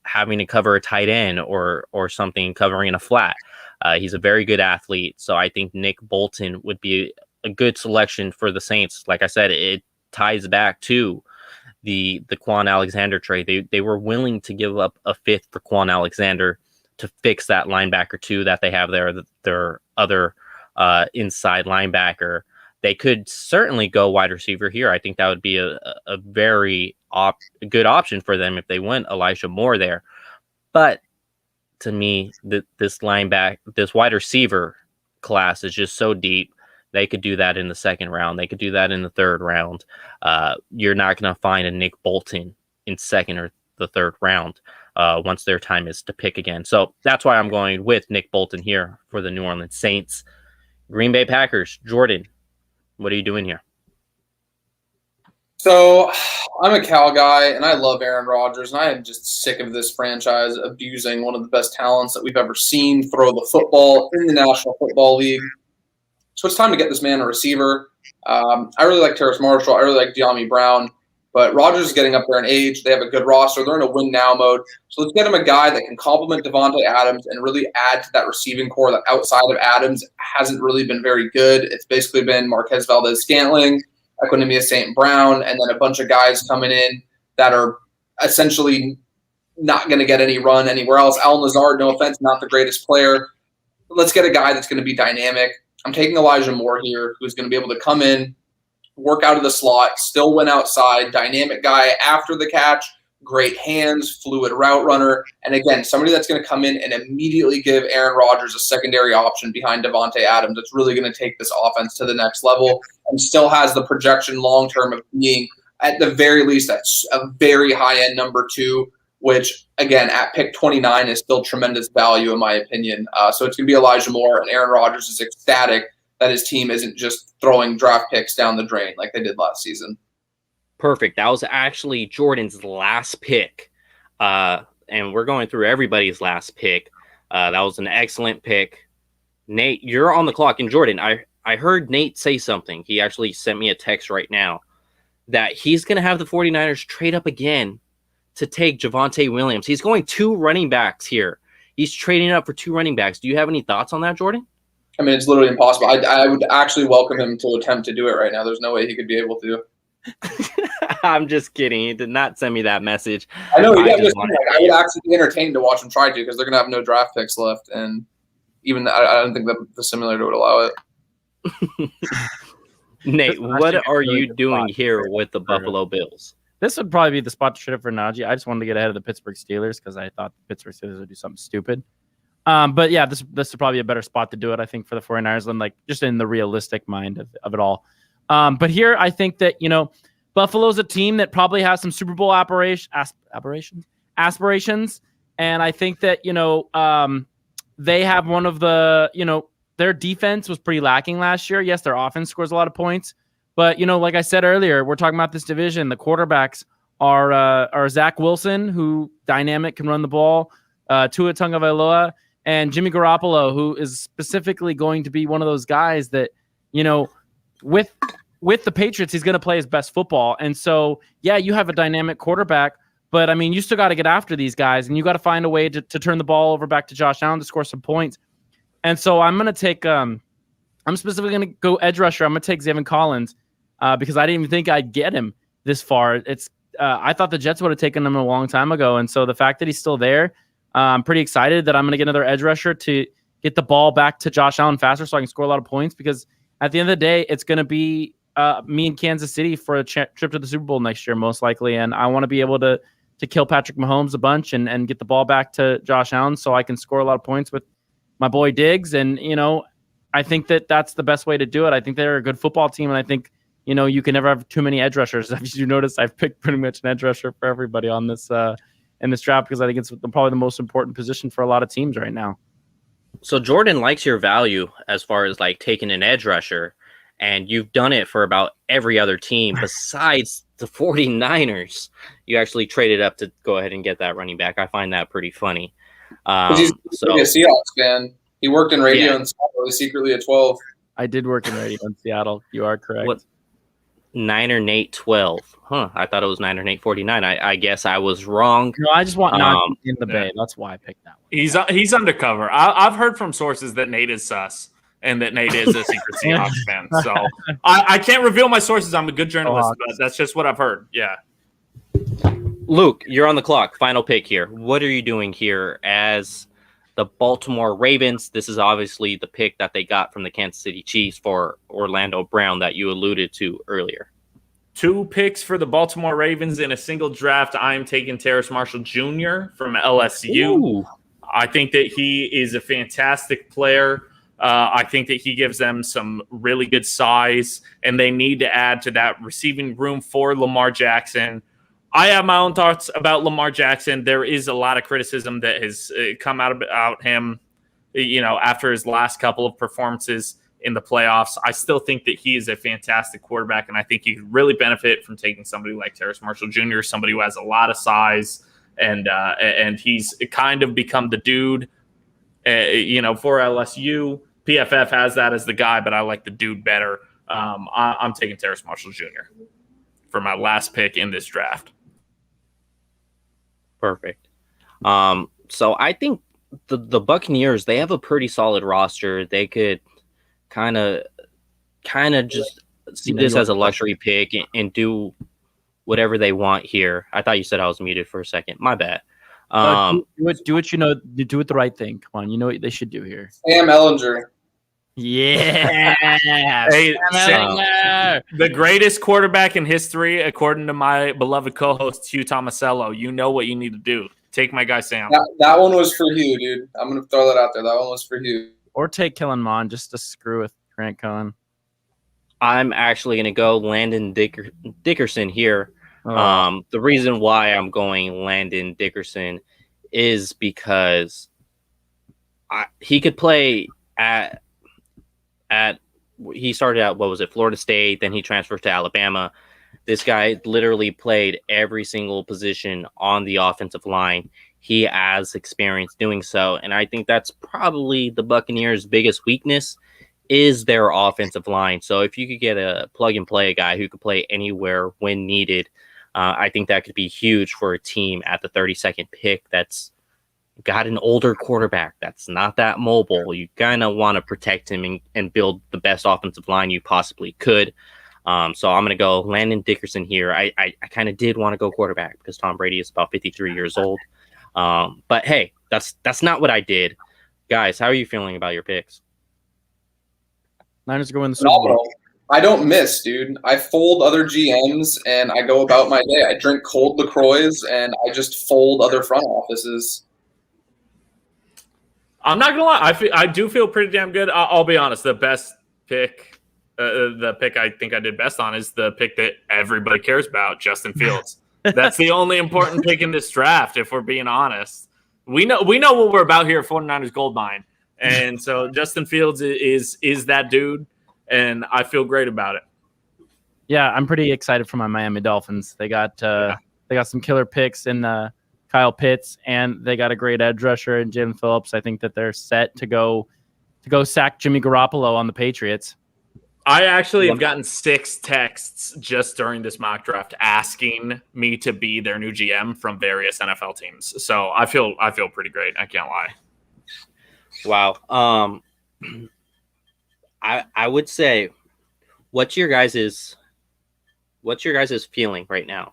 Speaker 1: having to cover a tight end or something, covering a flat. He's a very good athlete. So I think Nick Bolton would be a good selection for the Saints. Like I said, it ties back to the Quan Alexander trade. They were willing to give up a 5th for Quan Alexander to fix that linebacker too that they have there, their other inside linebacker. They could certainly go wide receiver here. I think that would be a very good option for them if they went Elijah Moore there. But to me, this wide receiver class is just so deep. They could do that in the 2nd round. They could do that in the 3rd round. You're not going to find a Nick Bolton in 2nd or the 3rd round once their time is to pick again. So that's why I'm going with Nick Bolton here for the New Orleans Saints. Green Bay Packers, Jordan, what are you doing here?
Speaker 4: So I'm a Cal guy, and I love Aaron Rodgers, and I am just sick of this franchise abusing one of the best talents that we've ever seen throw the football in the National Football League. So it's time to get this man a receiver. I really like Terrace Marshall. I really like De'Ami Brown. But Rodgers is getting up there in age. They have a good roster. They're in a win-now mode. So let's get him a guy that can complement Devontae Adams and really add to that receiving core that outside of Adams hasn't really been very good. It's basically been Marquez Valdez-Scantling, Equanimeous St. Brown, and then a bunch of guys coming in that are essentially not going to get any run anywhere else. Al Lazard, no offense, not the greatest player. But let's get a guy that's going to be dynamic. I'm taking Elijah Moore here, who's going to be able to come in, work out of the slot, still win outside, dynamic guy after the catch, great hands, fluid route runner, and again, somebody that's going to come in and immediately give Aaron Rodgers a secondary option behind Devontae Adams. That's really going to take this offense to the next level and still has the projection long-term of being, at the very least, that's a very high-end number 2, which, again, at pick 29 is still tremendous value in my opinion. So it's going to be Elijah Moore, and Aaron Rodgers is ecstatic that his team isn't just throwing draft picks down the drain like they did last season.
Speaker 1: Perfect. That was actually Jordan's last pick. And we're going through everybody's last pick. That was an excellent pick. Nate, you're on the clock. And Jordan, I heard Nate say something. He actually sent me a text right now that he's going to have the 49ers trade up again to take Javonte Williams. He's going 2 running backs here. He's trading up for 2 running backs. Do you have any thoughts on that, Jordan?
Speaker 4: I mean, it's literally impossible. I would actually welcome him to attempt to do it right now. There's no way he could be able to.
Speaker 1: I'm just kidding. He did not send me that message.
Speaker 4: I know. I would actually be entertained to watch him try to because they're going to have no draft picks left. And even I don't think that the simulator would allow it.
Speaker 1: Nate, what are you doing here with the Buffalo Bills?
Speaker 3: This would probably be the spot to trade up for Najee. I just wanted to get ahead of the Pittsburgh Steelers because I thought the Pittsburgh Steelers would do something stupid. But yeah, this is probably a better spot to do it, I think, for the 49ers than like just in the realistic mind of it all. But here, I think that, Buffalo's a team that probably has some Super Bowl aspirations. And I think that, they have one of the, their defense was pretty lacking last year. Yes, their offense scores a lot of points. But, like I said earlier, we're talking about this division. The quarterbacks are Zach Wilson, who dynamic can run the ball, Tua Tagovailoa, and Jimmy Garoppolo, who is specifically going to be one of those guys that, with the Patriots, he's going to play his best football. And so, yeah, you have a dynamic quarterback, But I mean, you still got to get after these guys, and you got to find a way to turn the ball over back to Josh Allen to score some points. And so I'm going to take I'm specifically going to go edge rusher. I'm going to take Zaven Collins because I didn't even think I'd get him this far. I thought the Jets would have taken him a long time ago. And so the fact that he's still there, I'm pretty excited that I'm going to get another edge rusher to get the ball back to Josh Allen faster so I can score a lot of points, because at the end of the day, it's going to be me in Kansas City for a trip to the Super Bowl next year, most likely. And I want to be able to kill Patrick Mahomes a bunch and get the ball back to Josh Allen so I can score a lot of points with my boy Diggs. And, I think that that's the best way to do it. I think they're a good football team, and I think, you can never have too many edge rushers. As you notice, I've picked pretty much an edge rusher for everybody on this in this draft, because I think it's probably the most important position for a lot of teams right now.
Speaker 1: So Jordan likes your value as far as like taking an edge rusher, and you've done it for about every other team besides the 49ers. You actually traded up to go ahead and get that running back. I find that pretty funny.
Speaker 4: He's a Seahawks fan. He worked in radio and secretly at 12.
Speaker 3: I did work in radio in Seattle. You are correct.
Speaker 1: What? Niner Nate 12. Huh. I thought it was Niner Nate 49. I guess I was wrong.
Speaker 3: No, I just want not in the Bay. That's why I picked that one.
Speaker 2: He's undercover. I've heard from sources that Nate is sus and that Nate is a secret Seahawks fan. So I can't reveal my sources. I'm a good journalist, but that's just what I've heard. Yeah.
Speaker 1: Luke, you're on the clock. Final pick here. What are you doing here as the Baltimore Ravens? This is obviously the pick that they got from the Kansas City Chiefs for Orlando Brown that you alluded to earlier.
Speaker 2: 2 picks for the Baltimore Ravens in a single draft. I'm taking Terrace Marshall Jr. from LSU.
Speaker 1: Ooh.
Speaker 2: I think that he is a fantastic player. I think that he gives them some really good size, and they need to add to that receiving room for Lamar Jackson. I have my own thoughts about Lamar Jackson. There is a lot of criticism that has come out about him, after his last couple of performances in the playoffs. I still think that he is a fantastic quarterback, and I think he could really benefit from taking somebody like Terrace Marshall Jr., somebody who has a lot of size, and he's kind of become the dude, for LSU. PFF has that as the guy, but I like the dude better. I'm taking Terrace Marshall Jr. for my last pick in this draft.
Speaker 1: Perfect. So I think the Buccaneers, they have a pretty solid roster. They could kind of just see this as a luxury pick and do whatever they want here. I thought you said I was muted for a second. My bad.
Speaker 3: Do what do it the right thing. Come on, you know what they should do here.
Speaker 4: Sam Ellinger.
Speaker 3: Yeah.
Speaker 2: Hey, the greatest quarterback in history, according to my beloved co-host Hugh Tomasello. You know what you need to do. Take my guy Sam.
Speaker 4: That one was for Hugh, dude. I'm going to throw that out there. That one was for Hugh.
Speaker 3: Or take Kellen Mond just to screw with Grant Cohen.
Speaker 1: I'm actually going to go Landon Dickerson here. The reason why I'm going Landon Dickerson is because he could play he started out, Florida State, then he transferred to Alabama. This guy literally played every single position on the offensive line. He has experience doing so, and I think that's probably the Buccaneers' biggest weakness is their offensive line. So if you could get a plug-and-play guy who could play anywhere when needed, I think that could be huge for a team at the 32nd pick that's got an older quarterback that's not that mobile. You kind of want to protect him and build the best offensive line you possibly could. So I'm going to go Landon Dickerson here. I kind of did want to go quarterback because Tom Brady is about 53 years old. But hey, that's not what I did. Guys, how are you feeling about your picks?
Speaker 3: Niners go in the Super Bowl.
Speaker 4: I don't miss, dude. I fold other GMs and I go about my day. I drink cold LaCroix and I just fold other front offices.
Speaker 2: I'm not gonna lie. I do feel pretty damn good. I'll be honest. The best pick, the pick I think I did best on is the pick that everybody cares about, Justin Fields. That's the only important pick in this draft. If we're being honest, we know what we're about here at 49ers Goldmine, and so Justin Fields is that dude, and I feel great about it.
Speaker 3: Yeah, I'm pretty excited for my Miami Dolphins. They got some killer picks in Kyle Pitts, and they got a great edge rusher in Jim Phillips. I think that they're set to go sack Jimmy Garoppolo on the Patriots.
Speaker 2: I actually have gotten 6 texts just during this mock draft asking me to be their new GM from various NFL teams. So I feel pretty great. I can't lie.
Speaker 1: Wow. I would say, what's your guys' feeling right now?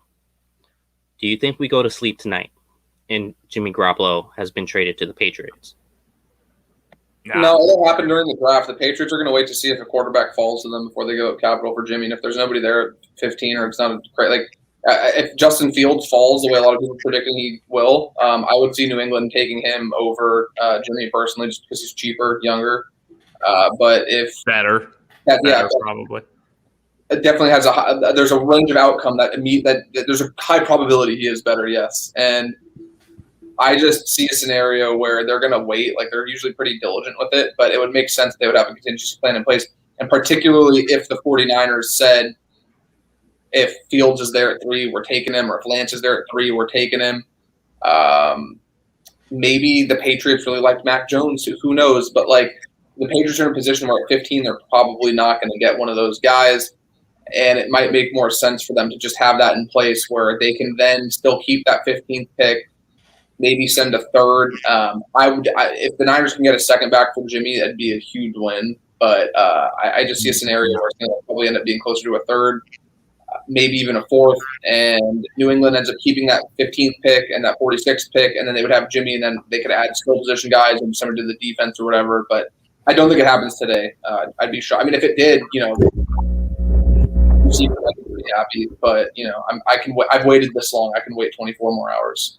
Speaker 1: Do you think we go to sleep tonight and Jimmy Garoppolo has been traded to the Patriots?
Speaker 4: No, it'll happen during the draft. The Patriots are going to wait to see if a quarterback falls to them before they go up capital for Jimmy. And if there's nobody there at 15 or it's not great, like if Justin Fields falls the way a lot of people are predicting he will, I would see New England taking him over Jimmy personally, just because he's cheaper, younger. But if
Speaker 2: better, probably.
Speaker 4: It definitely has there's a range of outcome that there's a high probability he is better. Yes, and I just see a scenario where they're going to wait. Like, they're usually pretty diligent with it, but it would make sense that they would have a contingency plan in place. And particularly if the 49ers said, if Fields is there at 3, we're taking him, or if Lance is there at 3, we're taking him. Maybe the Patriots really liked Mac Jones. Who knows? But, like, the Patriots are in a position where at 15, they're probably not going to get one of those guys. And it might make more sense for them to just have that in place where they can then still keep that 15th pick, maybe send a third. If the Niners can get a second back for Jimmy, that'd be a huge win. But I just see a scenario where it's going to probably end up being closer to a third, maybe even a fourth. And New England ends up keeping that 15th pick and that 46th pick, and then they would have Jimmy, and then they could add skill position guys and someone to the defense or whatever. But I don't think it happens today. I'd be shocked. I mean, if it did, I'd be pretty happy. But I've waited this long. I can wait 24 more hours.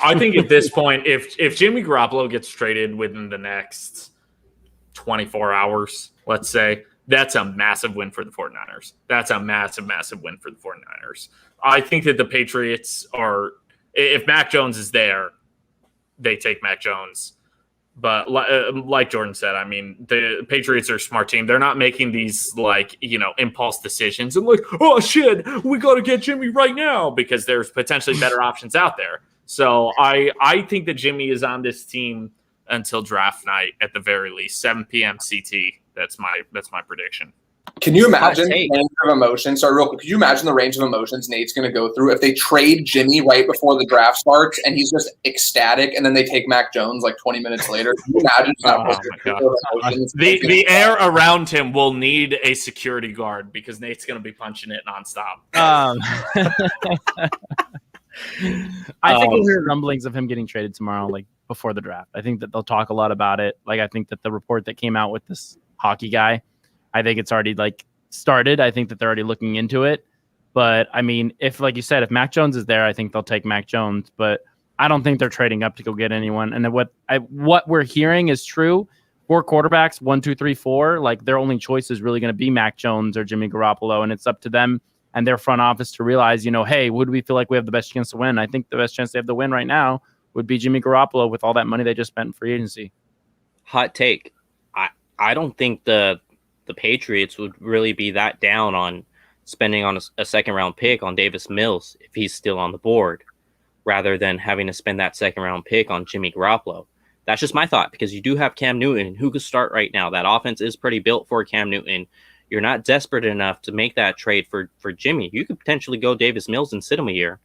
Speaker 2: I think at this point, if Jimmy Garoppolo gets traded within the next 24 hours, let's say, that's a massive win for the 49ers. That's a massive, massive win for the 49ers. I think that the Patriots if Mac Jones is there, they take Mac Jones. But like Jordan said, I mean, the Patriots are a smart team. They're not making these, impulse decisions and oh, shit, we got to get Jimmy right now, because there's potentially better options out there. So I think that Jimmy is on this team until draft night at the very least, 7 p.m. CT. That's my prediction.
Speaker 4: Can you imagine the range of emotions? Sorry, real quick. Could you imagine the range of emotions Nate's going to go through if they trade Jimmy right before the draft starts and he's just ecstatic, and then they take Mac Jones 20 minutes later? Can you imagine
Speaker 2: the air around him will need a security guard, because Nate's going to be punching it nonstop.
Speaker 3: I think we'll hear rumblings of him getting traded tomorrow, before the draft. I think that they'll talk a lot about it. I think that the report that came out with this hockey guy, I think it's already started. I think that they're already looking into it. But I mean, if, like you said, if Mac Jones is there, I think they'll take Mac Jones. But I don't think they're trading up to go get anyone. And then what we're hearing is true. 4 quarterbacks, 1, 2, 3, 4. Their only choice is really going to be Mac Jones or Jimmy Garoppolo, and it's up to them and their front office to realize, hey, would we feel like we have the best chance to win? I think the best chance they have to win right now would be Jimmy Garoppolo with all that money they just spent in free agency.
Speaker 1: Hot take. I don't think the Patriots would really be that down on spending on a second-round pick on Davis Mills if he's still on the board, rather than having to spend that second-round pick on Jimmy Garoppolo. That's just my thought, because you do have Cam Newton, who could start right now. That offense is pretty built for Cam Newton. You're not desperate enough to make that trade for Jimmy. You could potentially go Davis Mills and sit him a year.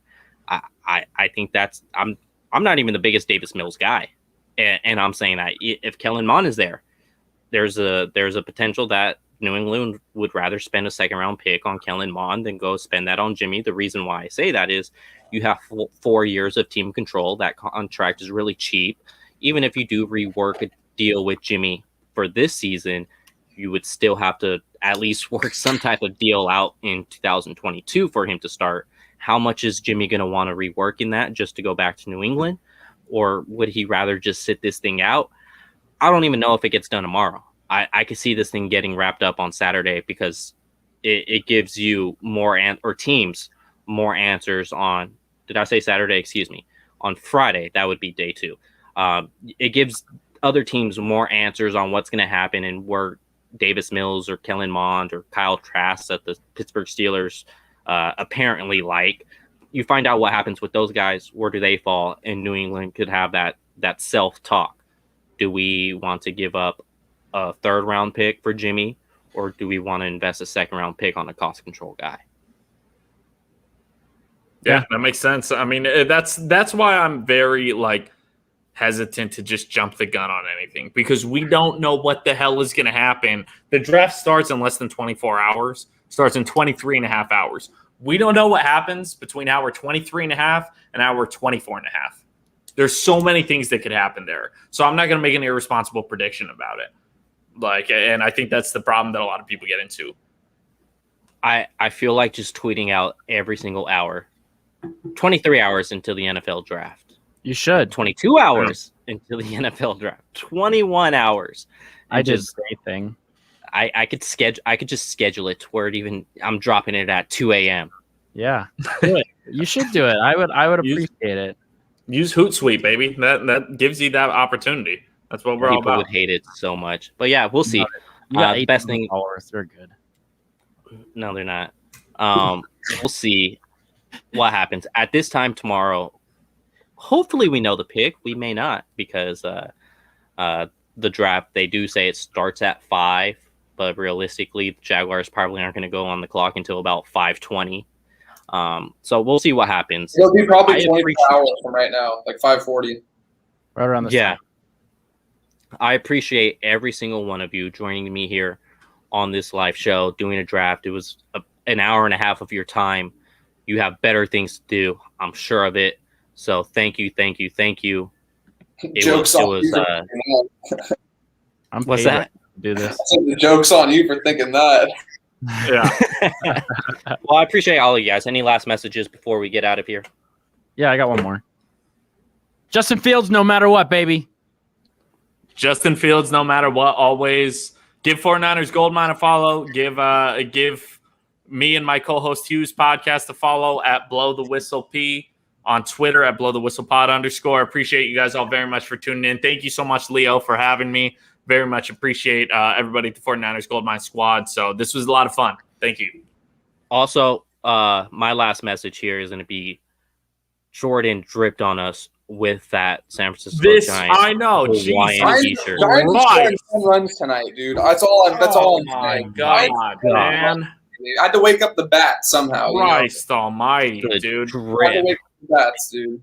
Speaker 1: I think that's I'm not even the biggest Davis Mills guy, and I'm saying that if Kellen Mond is there, there's a potential that New England would rather spend a second round pick on Kellen Mond than go spend that on Jimmy. The reason why I say that is you have 4 years of team control. That contract is really cheap. Even if you do rework a deal with Jimmy for this season, you would still have to at least work some type of deal out in 2022 for him to start. How much is Jimmy going to want to rework in that just to go back to New England? Or would he rather just sit this thing out? I don't even know if it gets done tomorrow. I could see this thing getting wrapped up on Saturday, because it gives you teams more answers on, did I say Saturday? Excuse me. On Friday, that would be day 2. It gives other teams more answers on what's going to happen and where Davis Mills or Kellen Mond or Kyle Trask that the Pittsburgh Steelers apparently like. You find out what happens with those guys. Where do they fall? And New England could have that self-talk. Do we want to give up a 3rd round pick for Jimmy, or do we want to invest a second-round pick on a cost control guy?
Speaker 2: Yeah, that makes sense. I mean, that's why I'm very hesitant to just jump the gun on anything, because we don't know what the hell is going to happen. The draft starts in less than 24 hours, starts in 23 and a half hours. We don't know what happens between hour 23 and a half and hour 24 and a half. There's so many things that could happen there. So I'm not going to make an irresponsible prediction about it. And I think that's the problem that a lot of people get into.
Speaker 1: I feel like just tweeting out every single hour, 23 hours until the NFL draft.
Speaker 3: You should.
Speaker 1: 22 hours until the NFL draft. 21 hours.
Speaker 3: I did the same thing.
Speaker 1: I could just schedule it to where I'm dropping it at 2 a.m.
Speaker 3: Yeah. Do it. You should do it. I would appreciate it.
Speaker 2: Use Hootsuite, baby. That gives you that opportunity. That's what we're all about.
Speaker 1: People would hate it so much. But yeah, we'll see.
Speaker 3: The
Speaker 1: best thing.
Speaker 3: They're good.
Speaker 1: No, they're not. We'll see what happens at this time tomorrow. Hopefully we know the pick. We may not, because the draft, they do say it starts at 5, but realistically the Jaguars probably aren't going to go on the clock until about 5:20. So we'll see what happens.
Speaker 4: It'll be probably 24 hours from right now, like 5:40.
Speaker 3: Right around the
Speaker 1: time. I appreciate every single one of you joining me here on this live show, doing a draft. It was an hour and a half of your time. You have better things to do. I'm sure of it. So thank you.
Speaker 4: Jokes on you.
Speaker 1: What's that?
Speaker 3: Do this.
Speaker 4: The joke's on you for thinking that.
Speaker 2: Yeah.
Speaker 1: Well, I appreciate all of you guys. Any last messages before we get out of here?
Speaker 3: Yeah, I got one more. Justin Fields, no matter what, baby.
Speaker 2: Justin Fields, no matter what, always. Give 49ers Goldmine a follow. Give me and my co-host Hughes podcast a follow at Blow the Whistle P, on Twitter at Blow the Whistle Pod _. Appreciate you guys all very much for tuning in. Thank you so much, Leo, for having me. Very much appreciate everybody at the 49ers Goldmine squad. So this was a lot of fun. Thank you.
Speaker 1: Also, my last message here is going to be Jordan dripped on us with that San Francisco Giants.
Speaker 2: I know.
Speaker 1: Hawaiian t-shirt.
Speaker 4: Giants runs tonight, dude. That's all I'm saying.
Speaker 2: God, man.
Speaker 4: I had to wake up the bats somehow.
Speaker 2: Christ almighty, dude.
Speaker 4: I had to wake up the bats, dude.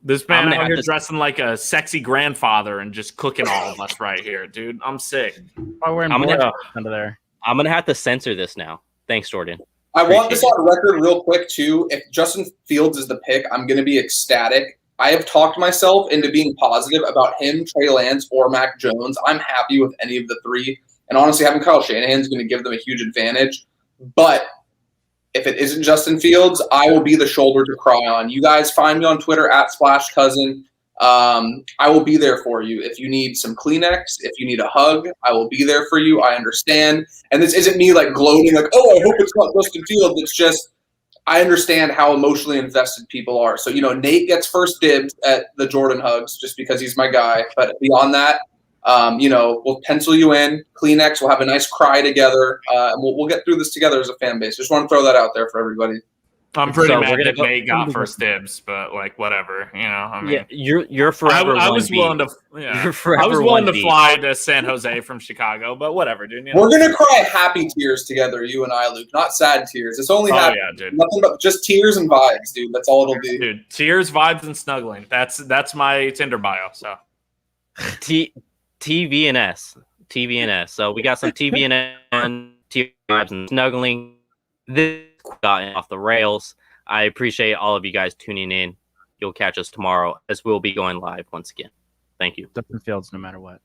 Speaker 2: This man out here dressing like a sexy grandfather and just cooking all of us right here, dude. I'm sick.
Speaker 3: I'm under there.
Speaker 1: I'm gonna have to censor this now. Thanks, Jordan.
Speaker 4: I want this on record real quick too. If Justin Fields is the pick, I'm gonna be ecstatic. I have talked myself into being positive about him, Trey Lance, or Mac Jones. I'm happy with any of the three. And honestly, having Kyle Shanahan is going to give them a huge advantage. But if it isn't Justin Fields, I will be the shoulder to cry on. You guys find me on Twitter at @SplashCousin. I will be there for you. If you need some Kleenex, if you need a hug, I will be there for you. I understand. And this isn't me gloating I hope it's not Justin Fields. It's just I understand how emotionally invested people are. So, Nate gets first dibs at the Jordan hugs just because he's my guy. But beyond that, we'll pencil you in. Kleenex, we'll have a nice cry together. And we'll get through this together as a fan base. Just want to throw that out there for everybody.
Speaker 2: I'm pretty mad that Nate got first dibs, but whatever, I mean,
Speaker 1: you're forever.
Speaker 2: I was willing to, I was willing to fly to San Jose from Chicago, but whatever, dude.
Speaker 4: We're gonna cry happy tears together, you and I, Luke, not sad tears. It's only happy.
Speaker 2: Yeah, dude.
Speaker 4: Nothing but just tears and vibes, dude. That's all it'll be.
Speaker 2: Dude, tears, vibes, and snuggling. That's my Tinder bio. So,
Speaker 1: TVNS. So we got some TVNS, tears, vibes, and snuggling. This gotten off the rails. I appreciate all of you guys tuning in. You'll catch us tomorrow as we'll be going live once again. Thank you.
Speaker 3: Justin Fields, no matter what.